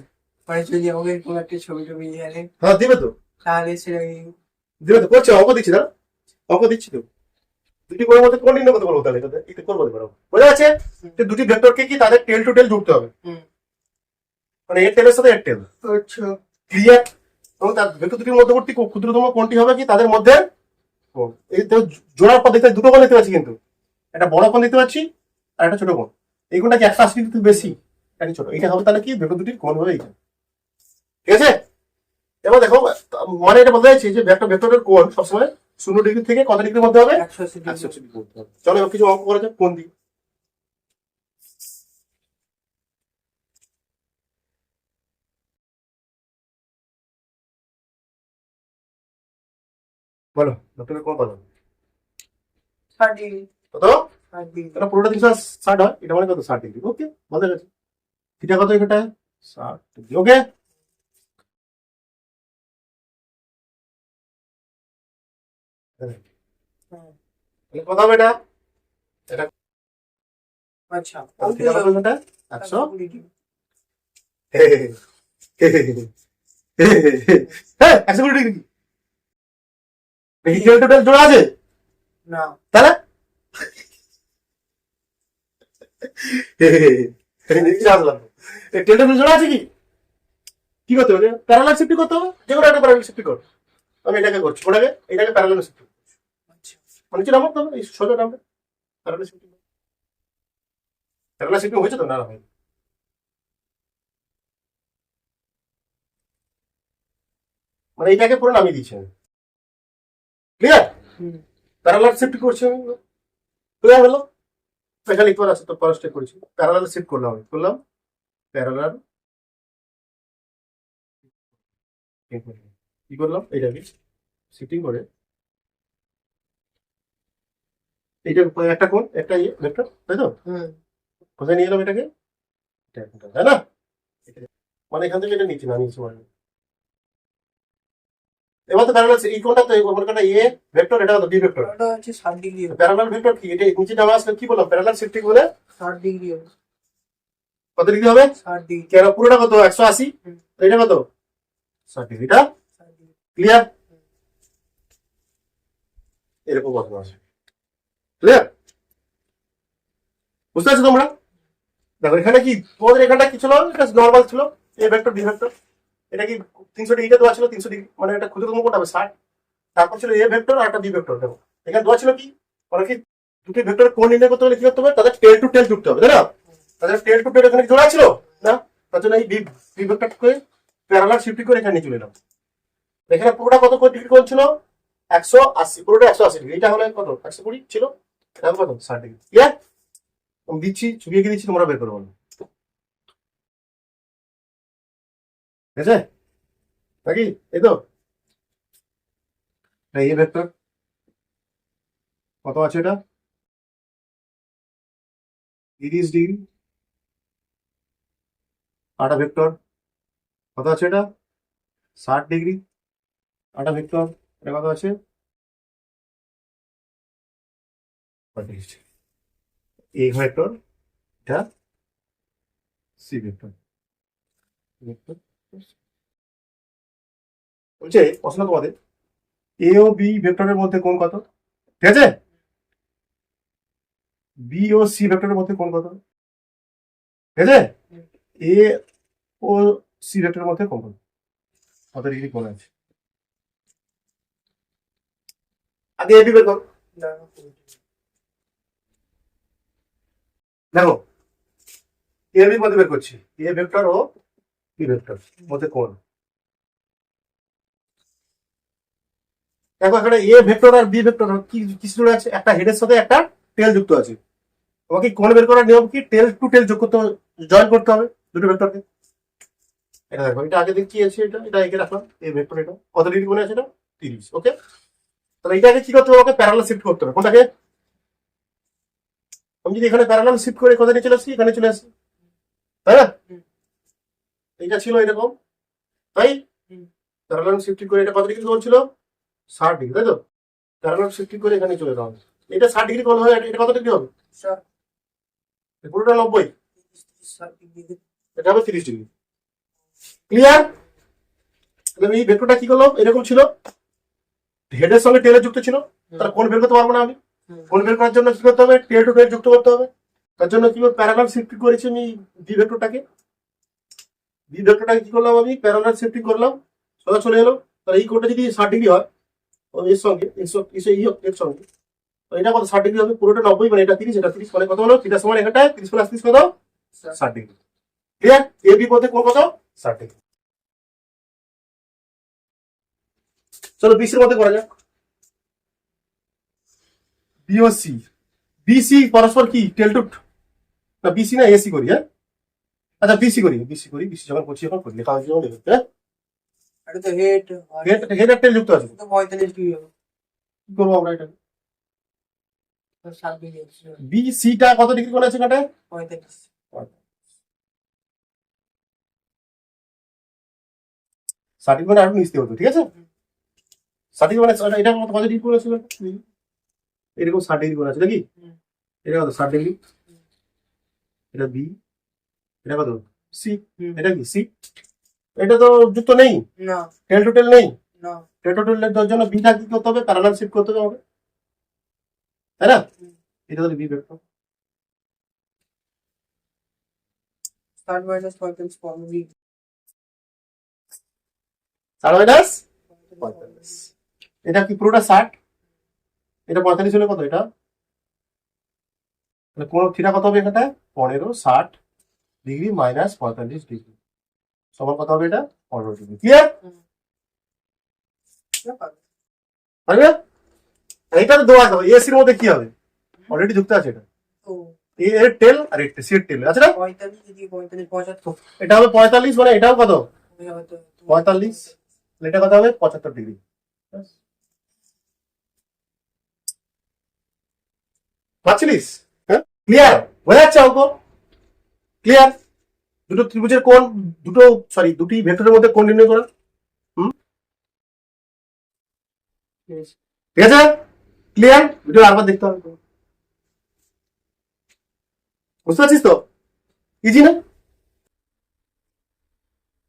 মানে যদি আমাকে কোনো একটা ছবি টবি জানে হ্যাঁ দিবে তো, তাহলে সেটা দিবে তো, করছে, অঙ্ক দিচ্ছি না, অঙ্ক দিচ্ছি তো। দুটি কোণের মধ্যে কোণ নির্ণয় করতে পারবো, তাহলে এটা করবো পারবো। বোঝা যাচ্ছে? যে দুটি ভেক্টরকে কি তাদের টেল টু টেল জুড়তে হবে, হুম। মানে এর টেলের সাথে এর টেল। আচ্ছা। ক্লিয়ার? এবং তার ভেক্টর দুটির মধ্যবর্তী ক্ষুদ্রতম কোণটি হবে কি তাদের মধ্যে কোণ। এই তো জোড়ার পর দেখতে দুটো কোণ দেখতে পাচ্ছি, কিন্তু একটা বড় কোণ দেখতে পাচ্ছি আর একটা ছোট কোণ। এই কোণটা কি 180 ডিগ্রি বেশি, একটা ছোট, এটা হবে তাহলে কি ভেক্টর দুটির কোণ হবে এইটা। ঠিক আছে? এবার দেখো, মানে এটা বলতে চাইছি যে একটা ভেক্টরের কোণ সবসময় 0 ডিগ্রি থেকে কত ডিগ্রির মধ্যে হবে? 180 180 ডিগ্রি মধ্যে হবে। চলো এবার কিছু অঙ্ক করা যাক কোণ দিয়ে। বলো ভেক্টরের কোণ কত? 60 কত? 60 এটা পুরোটা 360 হয়, এটা মানে কত? 60 ডিগ্রি। ওকে, বোঝা গেছে। থিটা কত এটা? 60 ডিগ্রি। ওকে, তাহলে কত হবে এটা? এটা আচ্ছা। থিটা কত এটা? 100। 120 হ্যাঁ, 120 ডিগ্রি। ইকুয়াল টোটাল জোড়া আছে না। তাহলে নিচে আসলাম। এই টেলটা জোড়া আছে কি? কি করতে হবে? প্যারালাল শিফট করতে হবে, যে কোনো একটা প্যারালাল শিফট কর। আমি এটাকে করছি, ওটাকে এটাকে প্যারালাল শিফট। আচ্ছা। মানে কি নামক তবে এই সোজা নামটা প্যারালাল শিফট। প্যারালাল শিফট হয়েছে তো? না হয় মানে এটাকে পুরো নামিয়ে দিচ্ছি আমি। ক্লিয়ার? হুম। প্যারালাল শিফট করছি আমি। ক্লিয়ার হলো? এখানে ইকুয়াল আছে তো, পরের স্টেপ করেছি, প্যারালাল শিফট করলাম, আমি করলাম প্যারালাল। কি করলাম? এইটাকে শিফটিং করে এইটা একটা কোণ, একটা ইয়ে ভেক্টর, তাই তো? হুম। কোথায় নিয়ে এলাম এটাকে? এটা একটা, তাই না? মানে এখান থেকে এটা নিচে নামিয়েছি মানে। এবার তো প্যারালাল এই কোণটা তো মনে করেন এ ভেক্টর, এটা তো বি ভেক্টর। ওটা হচ্ছে 60 ডিগ্রি। প্যারালাল ভেক্টর কি? এটা নিচে নামা আসলে কি বললাম? প্যারালাল শিফটিং বলে 60 ডিগ্রি হবে। কত ডিগ্রি হবে? 60 ডিগ্রি। কেন পুরোটা কত? 180। হুম। তো এটা কত? 60 ডিগ্রি। এটা 60 ডিগ্রি। ক্লিয়ার? এরকম কথা আছে। ক্লিয়ার? বুঝতে পারছো তোমরা? দেখো এখানে কি তোমাদের এখানটা কি ছিল? এটা নর্মাল ছিল, এ ভেক্টর বি ভেক্টর। এটা কি 300 ডিগ্রিতে দেওয়া ছিল, 300 ডিগ্রি, মানে এটা ক্ষুদ্রতম কোণ হবে 60। তারপর ছিল এ ভেক্টর আর একটা বি ভেক্টর। দেখো এখানে দেওয়া ছিল কি, মানে কি দুটি ভেক্টর কোণ নির্ণয় করতে হলে কি করতে হবে? তাদের টেল টু টেল জুড়তে হবে, তাই না? তাদের টেল টু টেল এখানে জোড়া ছিল না, তার জন্য এই বি ভেক্টরকে প্যারালাল শিফটিং করে এখানে চলে এলাম। এখানে পুরোটা কত ডিগ্রি কোণ ছিল? 180। পুরোটা 180 ডিগ্রি। এটা হলে কত? 120 ছিল, এটা হবে কত? 60 ডিগ্রি। ক্লিয়ার? আমি দিচ্ছি, ছবি এঁকে দিচ্ছি, তোমরা বের করে বলো। ঠিক আছে নাকি? এই তো এই ভেক্টর কত আছে? এটা 30 ডিগ্রি। আটা ভেক্টর কত আছে? এটা 60 ডিগ্রি। আটা ভেক্টর এটা কত আছে? 35 ডিগ্রি। এ ভেক্টর, এটা সি ভেক্টর। ভেক্টর বলছে প্রশ্ন তোমাদের, এ ও বি ভেক্টরের মধ্যে কোণ কত? ঠিক আছে? বি ও সি ভেক্টরের মধ্যে কোণ কত? ঠিক আছে? এ ও সি ভেক্টরের মধ্যে কোণ কত? কত ডিগ্রি কোণ আছে? আগে এ বি বের করো। না। দেখো এ বির মধ্যে বের করছি, এ ভেক্টর ও বি ভেক্টর মধ্যে কোণ। দেখো এখানে এ ভেক্টর আর বি ভেক্টর কি কিছু জুড়ে আছে, একটা হেডের সাথে একটা টেল যুক্ত আছে। তোমাকে কোণ বের করার নিয়ম কি, টেল টু টেল যোগ করতে হবে, জয়েন করতে হবে দুটো ভেক্টরকে। এটা দেখো, এটা আগে দেখি আছে, এটা এটা এঁকে রাখলাম, এই ভেক্টর এটা কত ডিগ্রি কোণে আছে, এটা 30। ওকে, তাহলে এটাকে কি করতে হবে, আমাকে প্যারালাল শিফট করতে হবে কোনটাকে। আমি যদি এখানে প্যারালাল শিফট করে কোথায় চলে আসি, এখানে চলে আসি, তাই না? এটা ছিল এরকম, তাই প্যারালাল শিফটিং করে এটা কত ডিগ্রি কোণ ছিল, 60 ডিগ্রি, তাই তো? প্যারালাল শিফটিং করে এখানে চলে যাওয়া, এটা 60 ডিগ্রি কোণ হয়, এটা কত ডিগ্রি হবে, পুরোটা 90, এটা হবে 30 ডিগ্রি। ক্লিয়ার? তাহলে এই ভেক্টরটা কি করলাম, এরকম ছিল, হেডের সঙ্গে টেলের যুক্ত ছিল, তাহলে কোণ বের করতে পারবো না আমি। কোণ বের করার জন্য কি করতে হবে, টেল টু টেল যুক্ত করতে হবে। তার জন্য কি প্যারালাল শিফটিং করেছি আমি বি ভেক্টরটাকে, বি ভেক্টরটাকে কি করলাম, আমি প্যারালাল শিফটিং করলাম, সোজা চলে এলো। তাহলে এই কোণটা যদি 60 ডিগ্রি হয় এর সঙ্গে এর সঙ্গে, তো এটা কত 60 ডিগ্রি হবে, পুরোটা 90, মানে এটা 30, এটা 30, মানে কত হলো, থিটা সমান এখানটায় 30 প্লাস 30 কত, 60 ডিগ্রি। ক্লিয়ার? এ বি মধ্যে কোণ কত, 60 ডিগ্রি। চলো বিসির মধ্যে করা যাক, বি ও সি, বিসি পরস্পর কি টেল টু, না বিসি না এসি করি, হ্যাঁ আচ্ছা বিসি করি, বিসি যখন করছি যখন করি লেখা হয়েছে যখন লিখতে, হ্যাঁ এটা তো হেড হেড হেড আর টেল যুক্ত আছে, তো 45 ডিগ্রি হবে, কি করবো আমরা এটা, 60 ডিগ্রি বিসিটা কত ডিগ্রি কোণ আছে এখানটায়, 45, 60 ডিগ্রি মানে আরো নিচতে হতো, ঠিক আছে? 60 ডিগ্রি মানে এটা কত ডিগ্রি কোণ আছে, এরকম 60 ডিগ্রি কোণ আছে নাকি, এটা কত 60 ডিগ্রি, এটা বি, এটা কত সি, এটা কি সি, এটা তো যুক্ত নেই, না টেল টু টেল নেই, না টেল টু টেল এর জন্য বিটা কি করতে হবে, প্যারালাল শিফট করতে হবে, তাই না? এটা তাহলে বি ভেক্টর, 60 মাইনাস 45 করবি, 60 মাইনাস 45, এটা কি পুরোটা 60, এটা 45 হলে কত, এটা তাহলে কোণ থিটা কত হবে এখানটায়, 15 60 ডিগ্রি মাইনাস 45 ডিগ্রি সমান কত হবে, এটা 15 ডিগ্রি। ক্লিয়ার? পারবে? এটা তো দেওয়া যাবে, এসির মধ্যে কি হবে, অলরেডি যুক্ত আছে, এটা তো এ এর টেল আর এটা সি এর টেল আছে না, 45 ডিগ্রি 45 75 এটা হবে 45, মানে এটাও কত, হয়তো 45, এটা কত হবে 75 ডিগ্রি। পাচ্ছিলিস? হ্যাঁ ক্লিয়ার হয়ে যাচ্ছে অঙ্ক, ক্লিয়ার? দুটো ত্রিভুজের কোণ, দুটি ভেক্টরের মধ্যে কোণ নির্ণয় করা, ঠিক আছে? ক্লিয়ার? ভিডিও আরেকবার দেখতে হবে, বুঝতে পারছিস তো, ইজি না?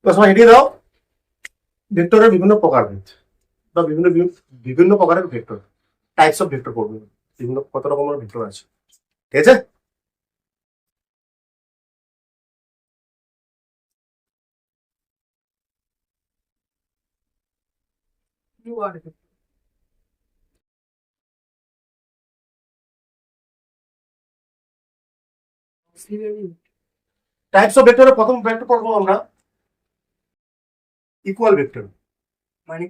তো সময় হেঁটিয়ে দাও, ভেক্টরের বিভিন্ন প্রকারভেদ বা বিভিন্ন বিভিন্ন প্রকারের ভেক্টর, টাইপস অফ ভেক্টর পড়বে, বিভিন্ন কত রকমের ভেক্টর আছে, ঠিক আছে? you are টাইপস অফ ভেক্টরের প্রথম ভেক্টর পড়বো আমরা ইকুয়াল ভেক্টর, মানে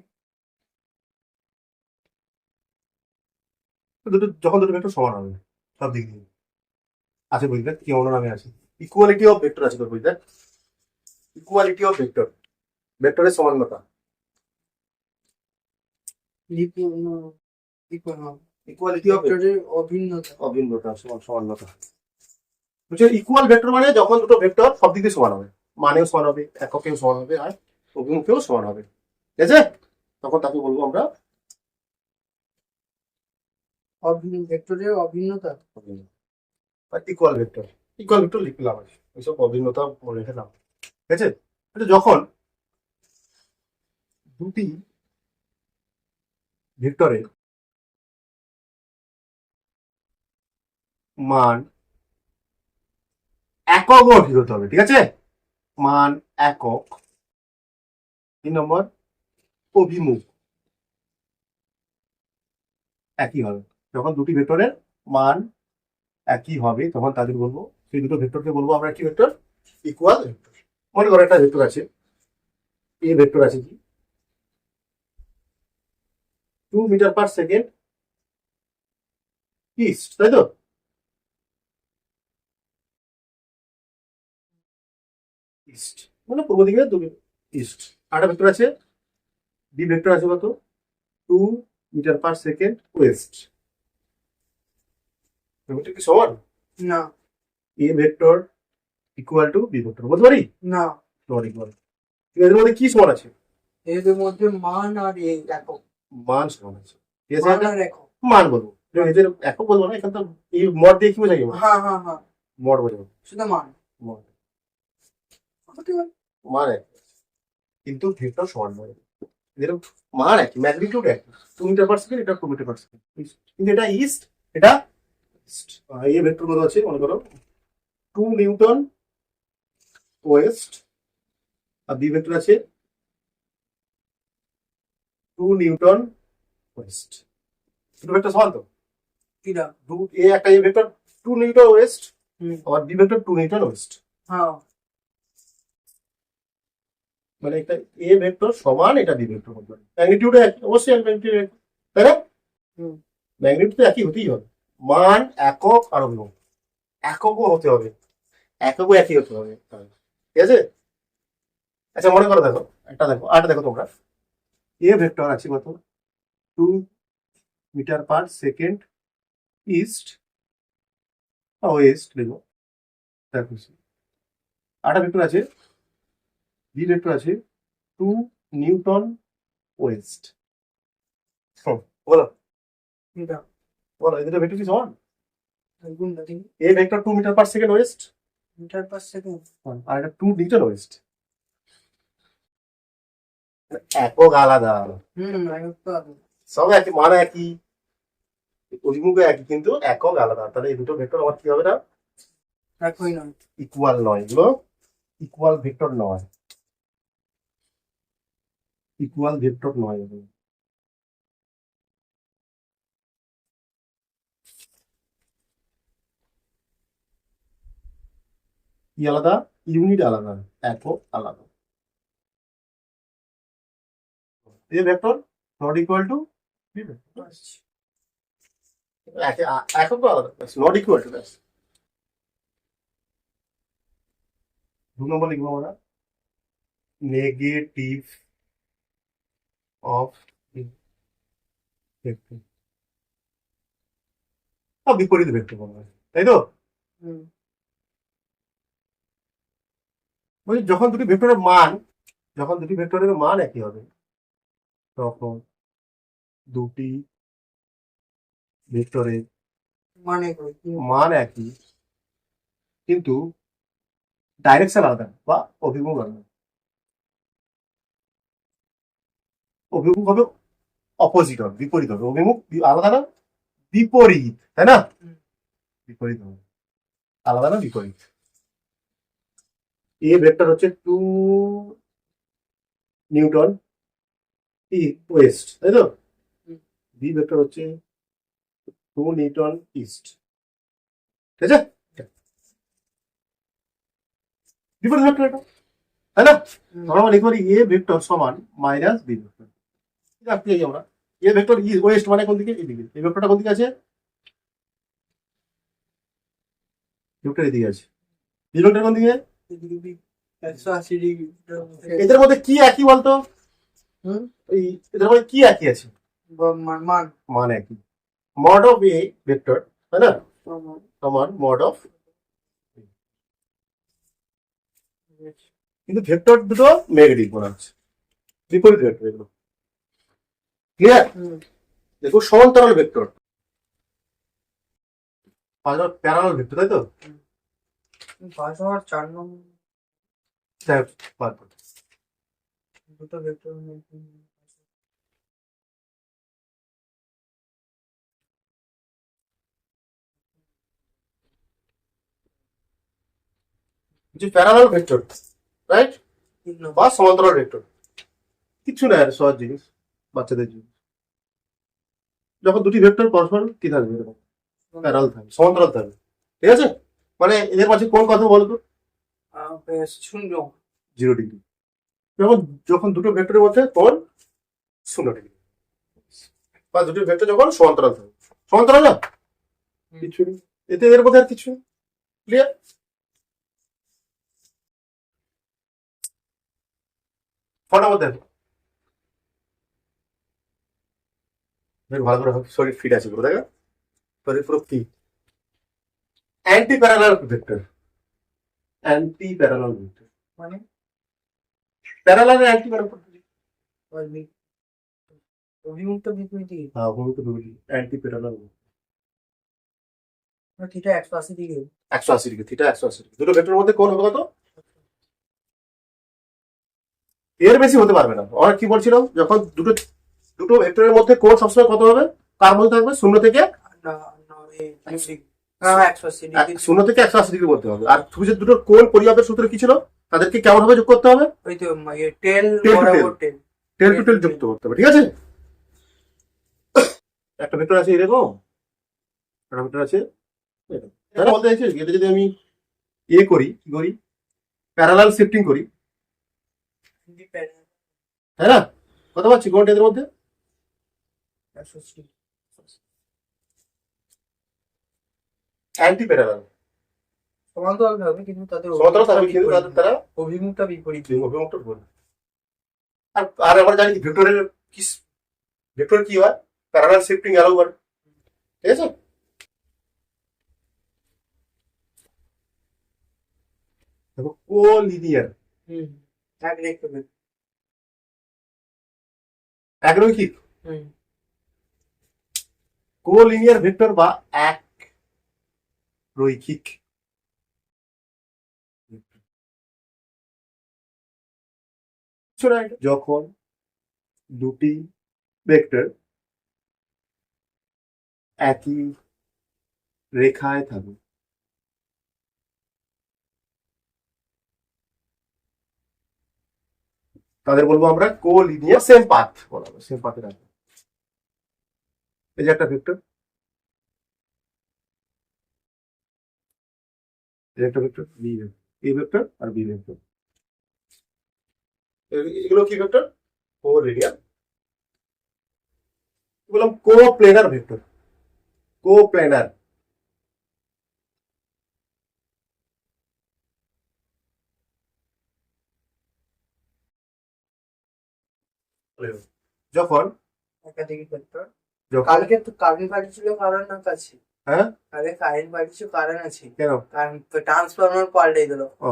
যখন দুটো ভেক্টর সমান হবে সব দিক দিয়ে আছে, বুঝলে কি অন্য নামে আছে, ইকুয়ালিটি অফ ভেক্টর আছে তোর বুঝলে, ইকুয়ালিটি অফ ভেক্টর, ভেক্টরের সমানতা, ইকুয়ালিটি অফ ভেক্টরের অভিন্নতা অভিন্নতা সমানতা, বুঝছো? ইকুয়াল ভেক্টর মানে যখন দুটো ভেক্টর সব দিক দিয়ে সমান হবে, মানেও সমান হবে, এককেও সমান হবে, আর অভিমুখেও সমান হবে, ঠিক আছে? তখন তাকে বলবো আমরা ভেক্টরের অভিন্নতা ইকুয়াল ভেক্টর, ইকুয়াল ভেক্টর লিখলাম, ওইসব অভিন্নতা রেখে দাও, ঠিক আছে? যখন দুটি ভেক্টরের মান একক ও অভিন্ন হতে হবে, ঠিক আছে? মান একক, 3 নম্বর অভিমুখ একই হবে, যখন দুটি ভেক্টরের মান একই হবে তখন তাদের বলবো, সেই দুটো ভেক্টরকে বলবো আমরা কি ভেক্টর, ইকুয়াল ভেক্টর। মনে করো একটা ভেক্টর আছে, এ ভেক্টর আছে কি 2 মিটার পার সেকেন্ড ইস্ট, তাই তো? ইস্ট মানে পূর্ব দিকে ইস্ট। আরেকটা ভেক্টর আছে, বি ভেক্টর আছে কত 2 metre per second west. Vector কি সমান? না A vector equal to B vector, বলতে পারি? না, নট ইকুয়াল। এদের মধ্যে কি সমান আছে? এদের মধ্যে মান আর এই একক, মান সমান আছে, ঠিক আছে? মান এটা আর একক। মান বলবো, এদের একক বলবো না, এখানে তো এই মড দিয়ে কি বোঝাই? হ্যাঁ হ্যাঁ হ্যাঁ, মড বোঝাবো, শুধু মান মড হতে পারে। মান এক, কিন্তু ভেক্টর সমান নয়। এদের মান একই, ম্যাগনিটিউড একই, 2 মিটার পার সেকেন্ড, এটা 2 মিটার পার সেকেন্ড, কিন্তু এটা ইস্ট, এটা ইস্ট। এই ভেক্টর কত আছে মনে করো 2 নিউটন ওয়েস্ট, আর বি ভেক্টর আছে 2 নিউটন ওয়েস্ট। দুটো ভেক্টর সমান তো? কিরা? এ একটা এ ভেক্টর 2 নিউটন ওয়েস্ট, হুম, আর বি ভেক্টর 2 নিউটন ওয়েস্ট। হ্যাঁ মানে এটা এ ভেক্টর সমান এটা বি ভেক্টর, ম্যাগনিটিউড একই, অবশ্যই ম্যাগনিটিউড একই, তাই না? হুম, ম্যাগনিটিউড তো একই হতেই হবে, মান একক আর অভিমুখ এককও হতে হবে, এককও একই হতে হবে, ঠিক আছে? আচ্ছা মনে করো, দেখো একটা দেখো, আরেকটা দেখো তোমরা, এ ভেক্টর আছে কত 2 metre per second east west, দেখো দেখো আরেকটা ভেক্টর আছে, বি ভেক্টর আছে 2 নিউটন ওয়েস্ট। বলো কিরা? বলো, এই দুটো ভেক্টর কি সমান? গুণটা দিন, A vector 2 metre per second west, metre per second. আর এটা 2 নিউটন ওয়েস্ট, একক আলাদা, একক তো আলাদা। সব একই, মান একই, অভিমুখ একই, কিন্তু একক আলাদা। তাহলে এই দুটো ভেক্টর আমার কি হবে না? একই নয়। ইকুয়াল নয়, এগুলো ইকুয়াল ভেক্টর নয়, ইকুয়াল ভেক্টর নয় এগুলো। কি আলাদা? ইউনিট আলাদা, একক আলাদা। A vector not equal to B vector, একক আলাদা, নট ইকুয়াল টু, ব্যাস। 2 নম্বর লিখবো আমরা, নেগেটিভ অফ ভেক্টর, বিপরীত ভেক্টর বলা হয়, তাই তো? হুম, বলছি যখন দুটি ভেক্টরের মান, যখন দুটি ভেক্টরের মান একই হবে, তখন দুটি ভেক্টরের মানে কই কি? মান একই, কিন্তু ডাইরেকশন আলাদা বা অভিমুখ আলাদা। অভিমুখ হবে অপোজিট, হবে বিপরীত হবে, অভিমুখ আলাদা না, বিপরীত, তাই না? হুম, বিপরীত হবে, আলাদা না বিপরীত। এ ভেক্টর হচ্ছে 2 নিউটন ওয়েস্ট, তাই তো? হুম, বি ভেক্টর হচ্ছে 2 নিউটন ইস্ট, ঠিক আছে? বিপরীত ভেক্টর এটা, তাই না? হুম, আমরা লিখতে পারি এ ভেক্টর সমান মাইনাস বি ভেক্টর। রাখতে যাই আমরা, এ ভেক্টর ওয়েস্ট মানে কোন দিকে? এদিকে। এই ভেক্টরটা কোন দিকে আছে? ভেক্টর এদিকে আছে। বি ভেক্টর কোন দিকে? এদিকে বি 180 ডিগ্রি। এদের মধ্যে কি একই বলতো? হুম, এই এদের মধ্যে কি একই আছে? মান মান মান একই, মড অফ এ ভেক্টর, তাই না? সমান। সমান মড অফ, কিন্তু ভেক্টর দুটো নেগেটিভ মনে হচ্ছে, বিপরীত ভেক্টর এগুলো, ক্লিয়ার? হুম, দেখো সমান্তরাল ভেক্টর, প্যারালাল ভেক্টর, তাই তো? 5 আর 4 নম্বর যাই হোক, বার করো। দুটো ভেক্টর। যে প্যারালাল ভেক্টর, রাইট, 3 নম্বর। বা সমান্তরাল ভেক্টর, কিছু না, আর সহজ জিনিস, বাচ্চাদের জন্য। যখন দুটি ভেক্টর পরস্পর কি থাকবে, এরকম প্যারালাল থাকবে, সমান্তরাল থাকবে, ঠিক আছে? মানে এদের মাঝে কোন কথা বলতো? শূন্য। 0 ডিগ্রি। যখন যখন দুটো ভেক্টরের মধ্যে কোণ 0 ডিগ্রি, বা দুটো ভেক্টর যখন সমান্তরাল থাকে। সমান্তরাল না কিছু নেই এতে, এর মধ্যে আর কিছু নেই। ক্লিয়ার? ফটাফট দেখো, বেশ ভালো করে শরীর ফিট আছে পুরো, দেখো শরীর পুরো fit. Anti parallel vector, anti parallel vector, মানে প্যারালাল অ্যান্টি প্যারালাল, অভিমুক্ত বিপরীত। হ্যাঁ অভিমুখ বিপরীত, anti parallel. Theta 180 degree. 180 degree, theta 180 degree. দুটো ভেক্টরের মধ্যে কোণ হবে কত? এর বেশি হতে পারবে না। আমরা কি বলছিলাম, যখন দুটো দুটো ভেক্টরের মধ্যে কোণ সবসময় কত হবে? কার মধ্যে থাকবে? 0 থেকে না না, এই 180 ডিগ্রি। 0 থেকে 180 ডিগ্রির মধ্যে হবে। আর তুমি যে দুটো কোণ পরিমাপের সূত্র কি ছিল, তাদেরকে কেমন ভাবে যোগ করতে হবে? ওই তো টেল টেল টু বরাবর টেল। টেল টু টেল যুক্ত করতে হবে, ঠিক আছে? একটা ভেক্টর আছে এরকম, একটা ভেক্টর আছে এরকম। তাহলে বলতে চাইছি এটা যদি আমি করি, কি করি, প্যারালাল শিফটিং করি, তাই না? কত পাচ্ছি কোণটা এদের মধ্যে? 180। অ্যান্টি প্যারালাল, সমান্তরাল থাকবে কিন্তু তাদের সমান্তরাল থাকবে কিন্তু তারা অভিমুখটা বিপরীত। অভিমুখটা ভুল। আর আর আমরা জানি ভেক্টরের কি, ভেক্টর কি হয়? প্যারালাল শিফটিং অ্যালাউ করে, ঠিক আছে? দেখো কোলিনিয়ার, হুম, এক দেখতে হবে। একরৈখিক, হুম, কোলিনিয়ার ভেক্টর বা এক রৈখিক যখন দুটি ভেক্টর একই রেখায় থাকবে, তাদের বলবো আমরা কোলিনিয়ার, সেম পাথ বলা হবে, সেম পাথে রাখবে। এই যে একটা ভেক্টর, এই একটা vector B vector, A vector আর বি ভেক্টর, এগুলো কি ভেক্টর? কোলিনিয়ার। বললাম কোপ্লেনার ভেক্টর, কোপ্লেনার। যখন একাধিক ভেক্টর। যখন কালকে তো কারেন্ট বাড়িয়েছিল কারণ না কাছে। হ্যাঁ কালকে কারেন্ট বাড়িয়েছিল কারণ আছে। কেন? কারণ ট্রান্সফরমার পাল্টে দিল। ও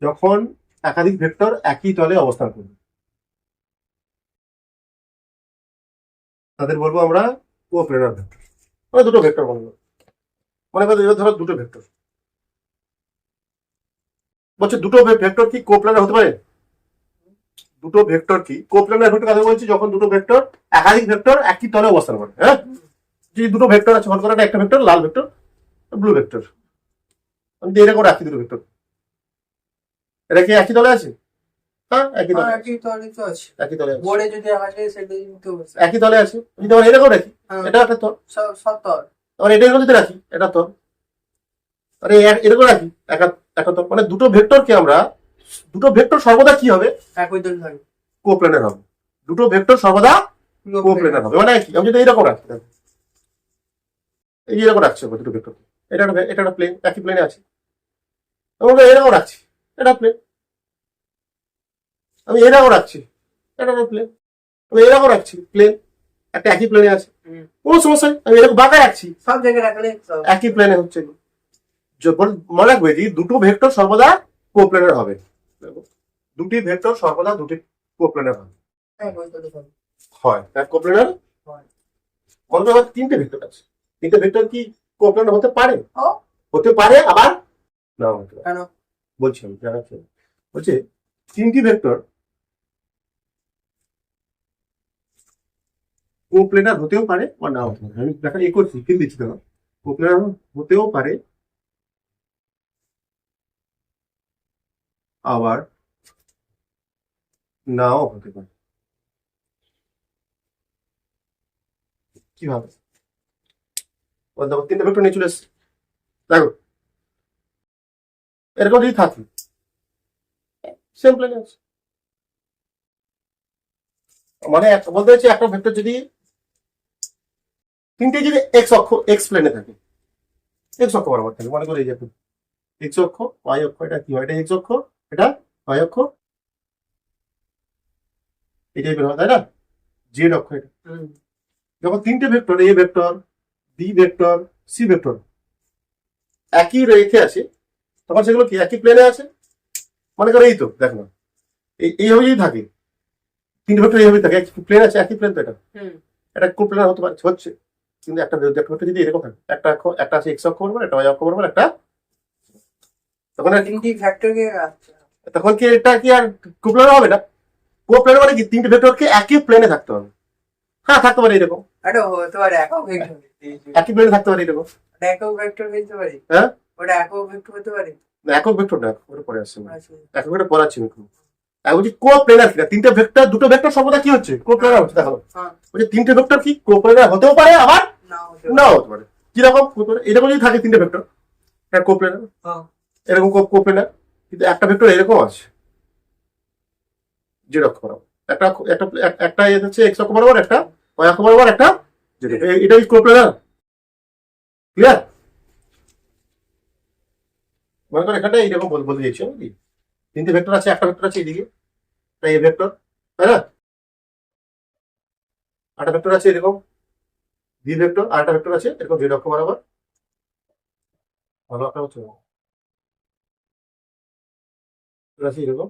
যখন একাধিক ভেক্টর একই তলে অবস্থান করবে, তাদের বলবো আমরা কোপ্লেনার ভেক্টর। মানে দুটো ভেক্টর বলবো, মনে করো ধরো দুটো ভেক্টর, বলছে দুটো ভেক্টর কি কোপ্লেনার হতে পারে? দুটো ভেক্টর কি কোপ্লেনার ভেক্টর কাকে বলছি? যখন দুটো ভেক্টর একাধিক ভেক্টর একই তলে অবস্থান করে। হ্যাঁ, যে দুটো ভেক্টর আছে, মনে করো একটা ভেক্টর লাল ভেক্টর, ব্লু ভেক্টর, আমি এরকম রাখি দুটো ভেক্টর, এটা কি একই তলে আছে? হ্যাঁ একই তলে, একই তলে তো আছে। একই তলে আছে, বোর্ডে যদি আসে সেটা দিতে হবে। একই তলে আছে। যদি আমরা এরকম রাখি, এটা একটা তল, সব তল। আবার এটা যদি রাখি এটা তল, আরে এরকম রাখি একটা তল। মানে দুটো ভেক্টরকে আমরা, দুটো ভেক্টর সর্বদা কি হবে? একই তল থাকবে, কোপ্লেনার হবে। দুটো ভেক্টর সর্বদা কোপ্লেনার হবে। মানে কি, আমি যদি এইরকম রাখি, এই এরকম রাখছি দুটো ভেক্টর, এটা একটা প্লেন, একই প্লেনে আছে, আমরা এরকম রাখছি, এটা প্লেন। আমি এরকম রাখছি, এটা প্লেন। আমি এরকম রাখছি, প্লেন, একটা একই প্লেনে আছে, কোনো সমস্যা নেই। আমি এরকম বাঁকা রাখছি, সব জায়গায় রাখলে একই প্লেনে হচ্ছে। যখন মনে রাখবে যে দুটো ভেক্টর সর্বদা কোপ্লেনার হবে, দুটি ভেক্টর সর্বদা দুটি কোপ্লেনার হবে, হয় এক কোপ্লেনার। মনে করো তিনটে ভেক্টর আছে, তিনটে ভেক্টর কি কোপ্লেনার হতে পারে? হতে পারে, আবার না হতে পারে। কেন বলছি আমি জানাচ্ছি, বলছে তিনটি ভেক্টর কোপ্লেনার হতেও পারে বা না হতে পারে। আমি দেখা এই করছি, ফিল দিচ্ছি, দেখো কোপ্লেনার হতেও পারে, আবার নাও হতে পারে। কিভাবে দেখো তিনটে ভেক্টর নিয়ে চলে এসছে। দেখো এরকম যদি থাকে সেম প্লেনে আছে, মানে বলতে হচ্ছে একটা ভেক্টর যদি তিনটে যদি এক্স অক্ষ এক্স প্লেনে থাকে, এক্স অক্ষ বরাবর থাকে, মনে করে এই যে এক্স অক্ষ ওয়াই অক্ষ, এটা কি হয়, এটা এক্স অক্ষ, এটা ওয়াই অক্ষ, এটাই বের হয় তাই না, জেড অক্ষ এটা। যখন তিনটে vector A vector B vector C vector একই রেখে আছে, তখন সেগুলো কি একই প্লেনে আছে। মনে করো এই তো দেখো না, এইভাবে যদি থাকে তিনটে ভেক্টর এইভাবে থাকে, প্লেন আছে, একই প্লেন তো এটা, এটা কোন প্লেন হতে পারে হচ্ছে, কিন্তু একটা ভেক্টর যদি এরকম থাকে, একটা অক্ষ একটা আছে এক্স অক্ষ বরাবর, একটা ওয়াই অক্ষ বরাবর, একটা, তখন তিনটি ফ্যাক্টরকে তখন কি এটা কি আর কোপ্লেন হবে না? কোপ্লেন মানে কি তিনটে ভেক্টরকে একই প্লেনে থাকতে হবে। হ্যাঁ থাকতে পারে এরকম, এটা হতে পারে একক ভেক্টর, একই প্লেনে থাকতে পারে এরকম। একক ভেক্টর হতে পারে, হ্যাঁ ওটা একক ভেক্টর হতে পারে। না, একক ভেক্টর না, ওটা পরে আসছে না, আচ্ছা। একক ভেক্টর পড়াচ্ছি আমি এখন। আমি বলছি কোপ্লেনার কি, তিনটে ভেক্টর দুটো ভেক্টর সর্বদা কি হচ্ছে কোপ্লেনার হচ্ছে। দেখো হ্যাঁ, বলছি তিনটে ভেক্টর কি কোপ্লেনার হতেও পারে, আবার নাও হতে পারে। নাও হতে পারে। কিরকম হতে পারে? এরকম যদি থাকে তিনটে ভেক্টর, একটা কোপ্লেনার, হ্যাঁ, এরকম কোপ্লেনার, কিন্তু একটা ভেক্টর এরকম আছে জেড অক্ষ বরাবর, একটা একটা একটা হচ্ছে এক্স অক্ষ বরাবর, একটা ওয়াই অক্ষ বরাবর, একটা জেড। এটা কি কোপ্লেনার? ক্লিয়ার? মনে করেন এখানটা এইরকম বলতে চাইছি আমি কি, তিনটে ভেক্টর আছে, একটা ভেক্টর আছে এইদিকে, তাই এই ভেক্টর, তাই না, একটা ভেক্টর আছে এরকম বি ভেক্টর, আর একটা ভেক্টর আছে এরকম জেড অক্ষ বরাবর, ভালো একটা হচ্ছে আছে এরকম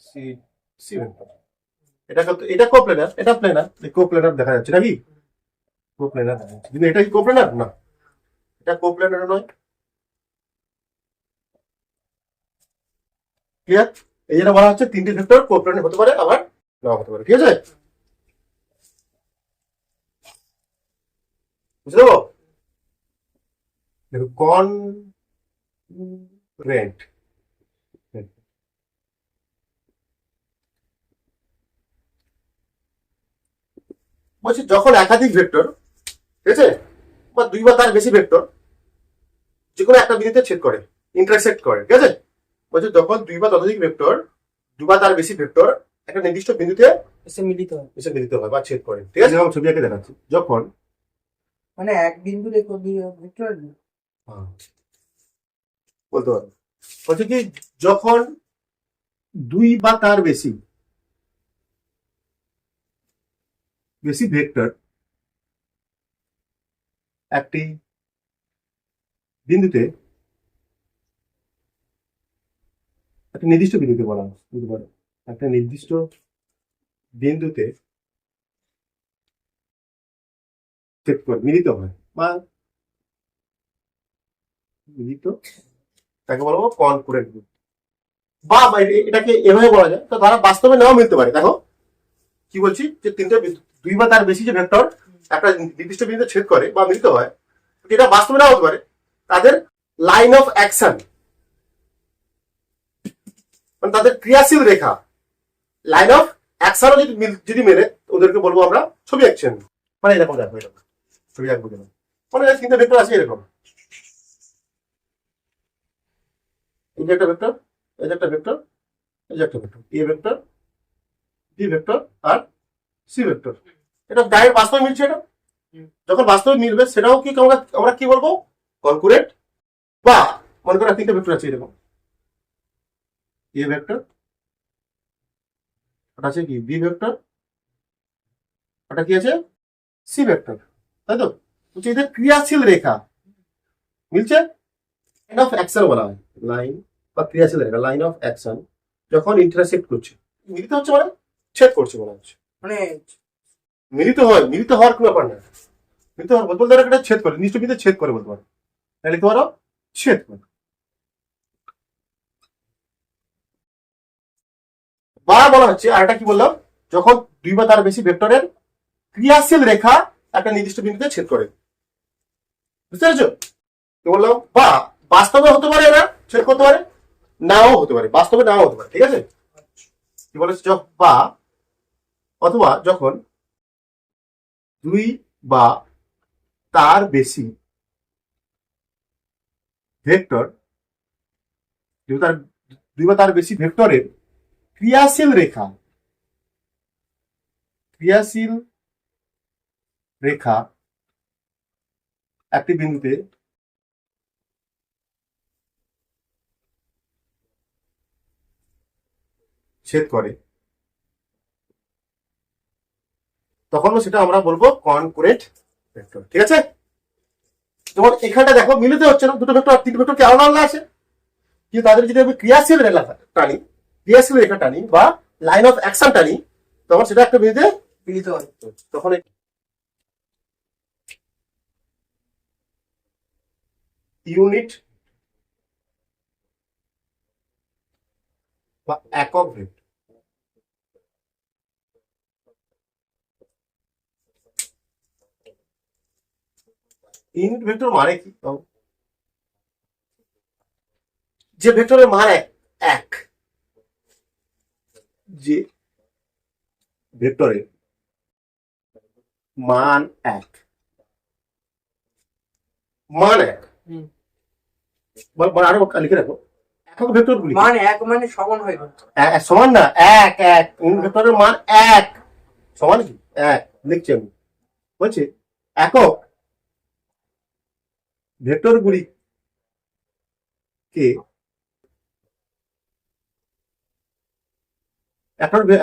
সি সি ভেক্টর। এটা কোপ্লেনার, এটা প্লেনার, কোপ্লেনার দেখা যাচ্ছে নাকি, কোপ্লেনার দেখা যাচ্ছে, কিন্তু এটা কি কোপ্লেনার না, এটা কোপ্লেনার নয়। ক্লিয়ার? এই জন্য বলা হচ্ছে তিনটে ভেক্টর কোপ্লেনার হতে পারে, আবার নাও হতে পারে। ঠিক আছে, বুঝতে দেবো? দেখো কনরেন্ট, বলছি যখন একাধিক ভেক্টর, ঠিক আছে, বা দুই বা তার বেশি ভেক্টর যে কোনো একটা বিন্দুতে ছেদ করে, ইন্টারসেক্ট করে, ঠিক আছে, বলছে যখন দুই বা ততোধিক ভেক্টর, দুই বা তার বেশি ভেক্টর একটা নির্দিষ্ট বিন্দুতে এসে মিলিত হয়। এসে মিলিত হয় বা ছেদ করে। ঠিক আছে, আমি ছবি আঁকে দেখাচ্ছি। যখন মানে এক বিন্দুতে ভেক্টর বলতে পারবো, বলছে কি যখন দুই বা তার বেশি বেশি ভেক্টর একটি বিন্দুতে, একটা নির্দিষ্ট বিন্দুতে বলা বুঝতে পারো, একটা নির্দিষ্ট বিন্দুতে ছেদ করে মিলিত হয় বা মিলিত, তাকে বলবো কনকুরেন্ট। বা এটাকে এভাবে বলা যায়, তো তারা বাস্তবে নাও মিলতে পারে। দেখো কি বলছি, যে তিনটে দুই বা তার বেশি যে ভেক্টর একটা নির্দিষ্ট বিন্দুতে ছেদ করে বা মিলিত হয়, এটা বাস্তবে নাও হতে পারে, তাদের লাইন অফ অ্যাকশন মানে তাদের ক্রিয়াশীল রেখা, লাইন অফ অ্যাকশনও যদি মেলে, ওদেরকে বলবো আমরা ছবি আঁকছেন। মানে এরকম দেখো, এরকম ছবি আঁকবো কেন, মানে তিনটে ভেক্টর আছে এরকম, এই যে একটা ভেক্টর, এই যে একটা ভেক্টর, এই যে একটা vector, A vector B vector আর সি ভেক্টর, এটা ডাইরেক্ট বাস্তবে মিলছে। এটা যখন বাস্তবে মিলবে সেটাও কি আমরা কি বলবো কনকুরেন্ট। বা মনে করো তিনটে ভেক্টর আছে এরকম, এ ভেক্টর, ওটা আছে কি বি ভেক্টর, ওটা কি আছে সি ভেক্টর, তাই তো, বলছি এদের ক্রিয়াশীল রেখা মিলছে, লাইন অফ অ্যাকশন বলা হয়, লাইন বা ক্রিয়াশীল রেখা, লাইন অফ অ্যাকশন যখন ইন্টারসেক্ট করছে, মিলিত হচ্ছে মানে ছেদ করছে মনে হচ্ছে, মানে মিলিত হয়, মিলিত হওয়ার কোনো ব্যাপার না, মিলিত হওয়ার বলতে পারো একটা ছেদ করে, নিশ্চয় বিন্দুতে ছেদ করে বলতে পারো, তাহলে লিখতে পারো ছেদ করে। বা বলা হচ্ছে আরেকটা কি বললাম, যখন দুই বা তার বেশি ভেক্টরের ক্রিয়াশীল রেখা একটা নির্দিষ্ট বিন্দুতে ছেদ করে, বুঝতে পেরেছো? কি বললাম, বা বাস্তবে হতে পারে, না ছেদ করতে পারে, নাও হতে পারে, বাস্তবে নাও হতে পারে। ঠিক আছে, কি বলেছে, বা অথবা যখন দুই বা তার বেশি ভেক্টর, দুই বা তার বেশি ভেক্টরের ক্রিয়াশীল রেখা একটি বিন্দুতে ছেদ করে, তখন সেটা আমরা বলবো কনক্রেট ভেক্টর। ঠিক আছে? যেমন এখানটা দেখো মিলিত হচ্ছে না, দুটো ভেক্টর তিনটে ভেক্টর কি আলাদা আলাদা আছে, কিন্তু তাদের যদি আমি ক্রিয়াশীল রেখা টানি বা লাইন অফ অ্যাকশন টানি, তখন সেটা একটা বিন্দুতে মিলিত হয়। তখন ইউনিট বা একক ভেক্টর। ইউনিট ভেক্টর মানে কি? যে ভেক্টরের মান এক, যে ভেক্টরের মান এক, হুম। আরো লিখে রাখো, একক ভেক্টর গুলি মান এক মানে সমান হয় না। সমান না, এক এক ইউনিট ভেক্টরের মান এক সমান কি এক, লিখছি আমি, বলছি একক ভেক্টর গুলি কে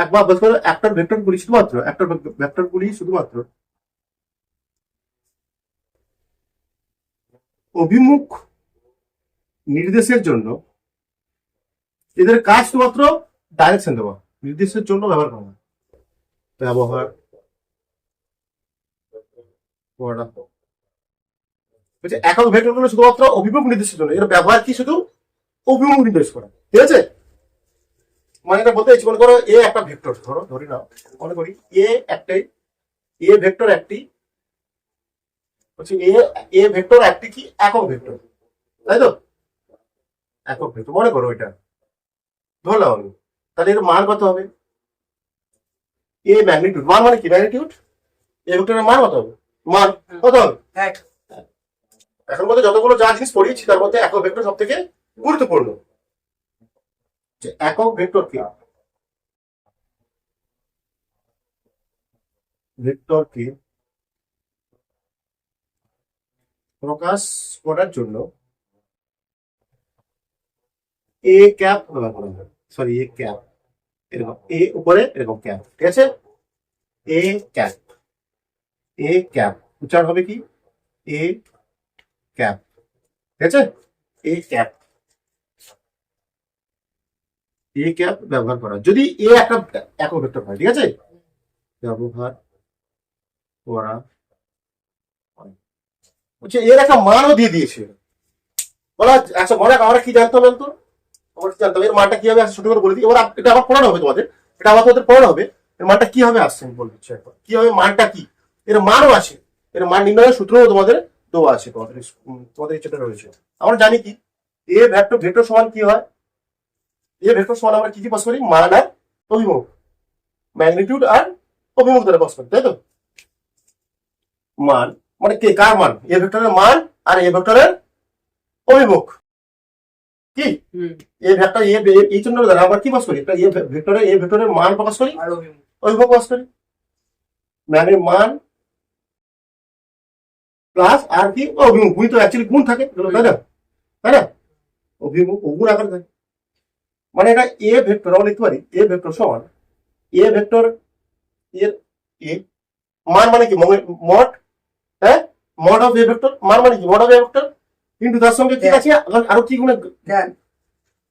একবার বলতে পারো, একটা ভেক্টর গুলি শুধুমাত্র অভিমুখ নির্দেশের জন্য, এদের কাজ শুধুমাত্র ডাইরেকশন দেওয়া, নির্দেশের জন্য ব্যবহার করা বলছে একক ভেক্টর গুলো শুধুমাত্র অভিমুখ নির্দেশের জন্য, এর ব্যবহার কি শুধু অভিমুখ নির্দেশ করা। ঠিক আছে? মানে এটা বলতে মনে করো এ একটা ভেক্টর, ধরি নাও, মনে করি এ ভেক্টর একটি হচ্ছে এ ভেক্টর একটি কি একক ভেক্টর, তাই তো? একক ভেক্টর মনে করো এটা ধরলাম আমি, তাহলে এর মান কত হবে? এ ম্যাগনিটিউড, মান মানে কি ম্যাগনিটিউড, এ ভেক্টরের মান কত হবে? মান কত হবে? এক। এখন মধ্যে যতগুলো যা জিনিস পড়িয়েছি তার মধ্যে একক ভেক্টর সব থেকে গুরুত্বপূর্ণ। যে একক ভেক্টরকে প্রকাশ করার জন্য এ ক্যাপ ব্যবহার করা হয়, সরি এ ক্যাপ, এরকম এ উপরে এরকম ক্যাপ। ঠিক আছে? এ ক্যাপ উচ্চারণ হবে কি এ ক্যাপ। ঠিক আছে? এ ক্যাপ ব্যবহার করা যদি এ একটা একক ভেক্টর হয়। ঠিক আছে? ব্যবহার করা হচ্ছে, এর একটা মানও দিয়ে দিয়েছে বলা। আচ্ছা মনে আমরা কি জানতাম বলতো, আমরা কি জানতাম এর মানটা কি হবে ছোট করে বলে দিই। এবার এটা আবার পড়ানো হবে তোমাদের, এটা আবার তোমাদের পড়ানো হবে। এর মানটা কি হবে আসছে আমি বলে দিচ্ছি একবার, কি হবে মানটা কি, এর মানও আছে, এর মান নির্ণয়ের সূত্রও তোমাদের দেওয়া আছে, তোমাদের ইচ্ছাটা রয়েছে। আমরা জানি কি এ ভেক্টর সমান কি হয়, এ ভেক্টর সমান আমরা কি পাস করি, মান আর অভিমুখ, ম্যাগনিটিউড আর অভিমুখ দ্বারা পাস করি, তাই তো? মান মানে কে কার মান, এ ভেক্টরের মান আর এ ভেক্টরের অভিমুখ কি, এ ভেক্টর এই জন্য দ্বারা আমরা কি পাস করি, একটা এ ভেক্টরের মান প্রকাশ করি আর অভিমুখ অভিমুখ প্রকাশ করি, মানে মান প্লাস আর কি অভিমুখ, গুণ তো অ্যাকচুয়ালি গুণ থাকে, তাই না? অভিমুখ গুণ আকারে থাকে, মানে এটা এ ভেক্টর আমরা লিখতে পারি এ ভেক্টর সমান এ ভেক্টর এর এ মান মানে কি মড, হ্যাঁ মড অফ এ ভেক্টর, মান মানে কি মড অফ এ ভেক্টর, কিন্তু তার সঙ্গে কি আছে আরো কি গুণ,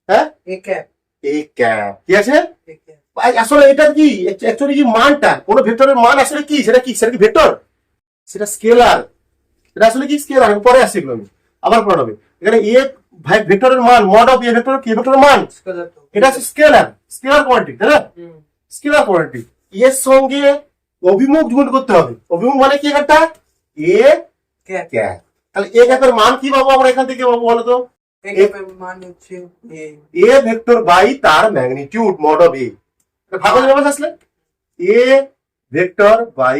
হ্যাঁ এ ক্যাপ কি আছে আসলে এটা কি অ্যাকচুয়ালি কি মানটা কোন ভেক্টরের মান আসলে কি, সেটা কি ভেক্টর, সেটা স্কেলার, এটা আসলে কি স্কেলার, পরে আসছে এগুলো আমি আবার পড়া হবে। এখানে এ ভেক্টরের মান মড অফ এ ভেক্টর কি ভেক্টরের মান, এটা হচ্ছে স্কেলার কোয়ান্টিটি, তাই না? স্কেলার কোয়ান্টিটি, এর সঙ্গে অভিমুখ গুণ করতে হবে, অভিমুখ মানে কি একটা এ ক্যাপ, তাহলে এ ক্যাপের মান কি পাবো আমরা এখান থেকে পাবো বলো তো, এ ক্যাপের মান হচ্ছে এ ভেক্টর বাই তার ম্যাগনিটিউড মড অফ এ, ভাগ হয়ে যাবে আসলে A vector by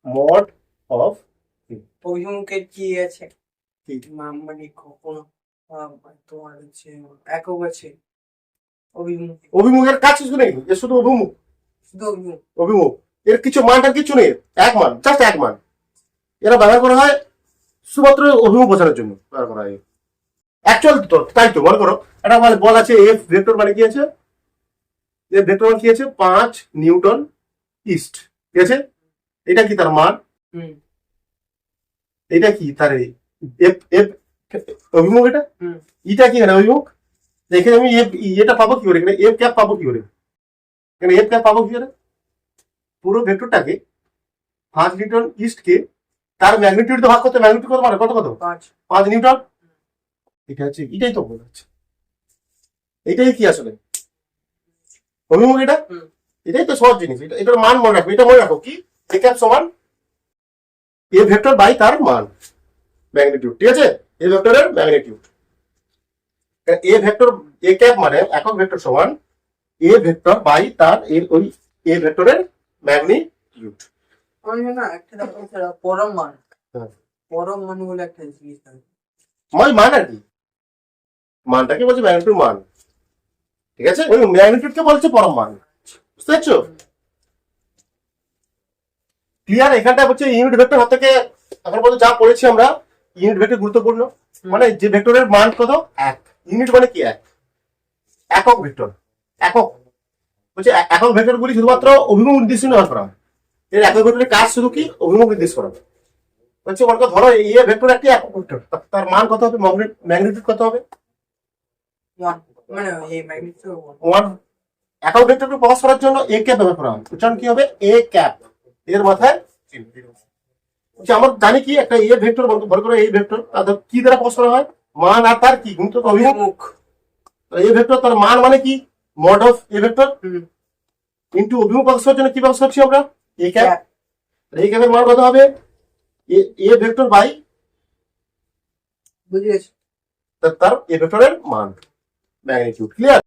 mod of অভিমুখের কি আছে কি? মানে কোনো তোমার হচ্ছে একক আছে অভিমুখ, অভিমুখের কাজ কিছু নেই, এর শুধু অভিমুখ। শুধু অভিমুখ। অভিমুখ এর কিছু মানটার কিছু নেই, এক মান, জাস্ট এক মান। এরা ব্যবহার করা হয় শুধুমাত্র অভিমুখ বোঝানোর জন্য ব্যবহার করা হয়। অ্যাকচুয়াল তো তাই তো, মনে করো একটা মানে বল আছে এফ ভেক্টর, মানে কি আছে, এফ ভেক্টর মানে কি আছে 5 নিউটন ইস্ট, ঠিক আছে? এটা কি তার মান, হুম এটা কি তার এফ এফ অভিমুখ, এটা হুম এটা কি এখানে অভিমুখ। এখানে আমি এফ এটা পাবো কি করে, এখানে এফ ক্যাপ পাবো কি করে, এখানে এফ ক্যাপ পাবো কি করে? পুরো ভেক্টরটাকে 5 নিউটন ইস্টকে তার ম্যাগনিটিউড ভাগ করতে, ম্যাগনিটিউড কত মানে কত কত 5 নিউটন। এটা হচ্ছে, এটাই তো বলা হচ্ছে, এটাই কি আসলে অভিমুখ এটা। হুম। এটাই তো সহজ জিনিস, এটার মান মনে রাখো, এটা মনে রাখো কি এ ক্যাপ সমান এ ভেক্টর বাই তার মান, ম্যাগনিটিউড, ঠিক আছে? এ ভেক্টরের magnitude, A vector A cap মানে একক ভেক্টর সমান এ ভেক্টর বাই তার এর ওই এ ভেক্টরের ম্যাগনিটিউড। আমি না একটা ব্যাপার ছাড়া পরম মান, হ্যাঁ। পরম মান বলে একটা জিনিস থাকে। মান আর কি, মানটাকে বলছে ম্যাগনিটিউড মান, ঠিক আছে? ওই ম্যাগনিটিউডকে বলছে পরম মান, বুঝতে পারছো? ক্লিয়ার? এখানটা হচ্ছে ইউনিট ভেক্টর হাত থেকে এখন পর্যন্ত যা পড়েছি আমরা, ইউনিট ভেক্টর গুরুত্বপূর্ণ। মানে যে ভেক্টরের মান কত, এক। ইউনিট মানে কি, এক, একক ভেক্টর, একক বলছে একক ভেক্টর গুলি শুধুমাত্র অভিমুখ নির্দেশ ব্যবহার করা হয়। এর একক ভেক্টরের কাজ শুধু কি অভিমুখ নির্দেশ করা। বলছে মনে করো ধরো এই ভেক্টর একটি একক ভেক্টর, তার মান কত হবে, ম্যাগনিটিউড কত হবে, ওয়ান, মানে এই ম্যাগনিটিউড 1। একক ভেক্টরকে প্রকাশ করার জন্য এ ক্যাপ ব্যবহার করা হয়। উচ্চারণ কি হবে, এ ক্যাপ, এর মাথায় বলছে আমরা জানি কি একটা এ ভেক্টর, মনে করো এই ভেক্টর তাদের কি দ্বারা প্রকাশ করা হয়, মান আর তার কি গুণিত অভিমুখ। অভিমুখ। এ ভেক্টর তার মান মানে কি mod of A vector hmm. Into অভিমুখ প্রকাশ করার জন্য কি প্রকাশ করছি আমরা, এ ক্যাপ। ক্যাপ। এই ক্যাপের মান কত হবে, এ ভেক্টর বাই বুঝেছি। তার এ ভেক্টরের মান, ম্যাগনিটিউড। ক্লিয়ার?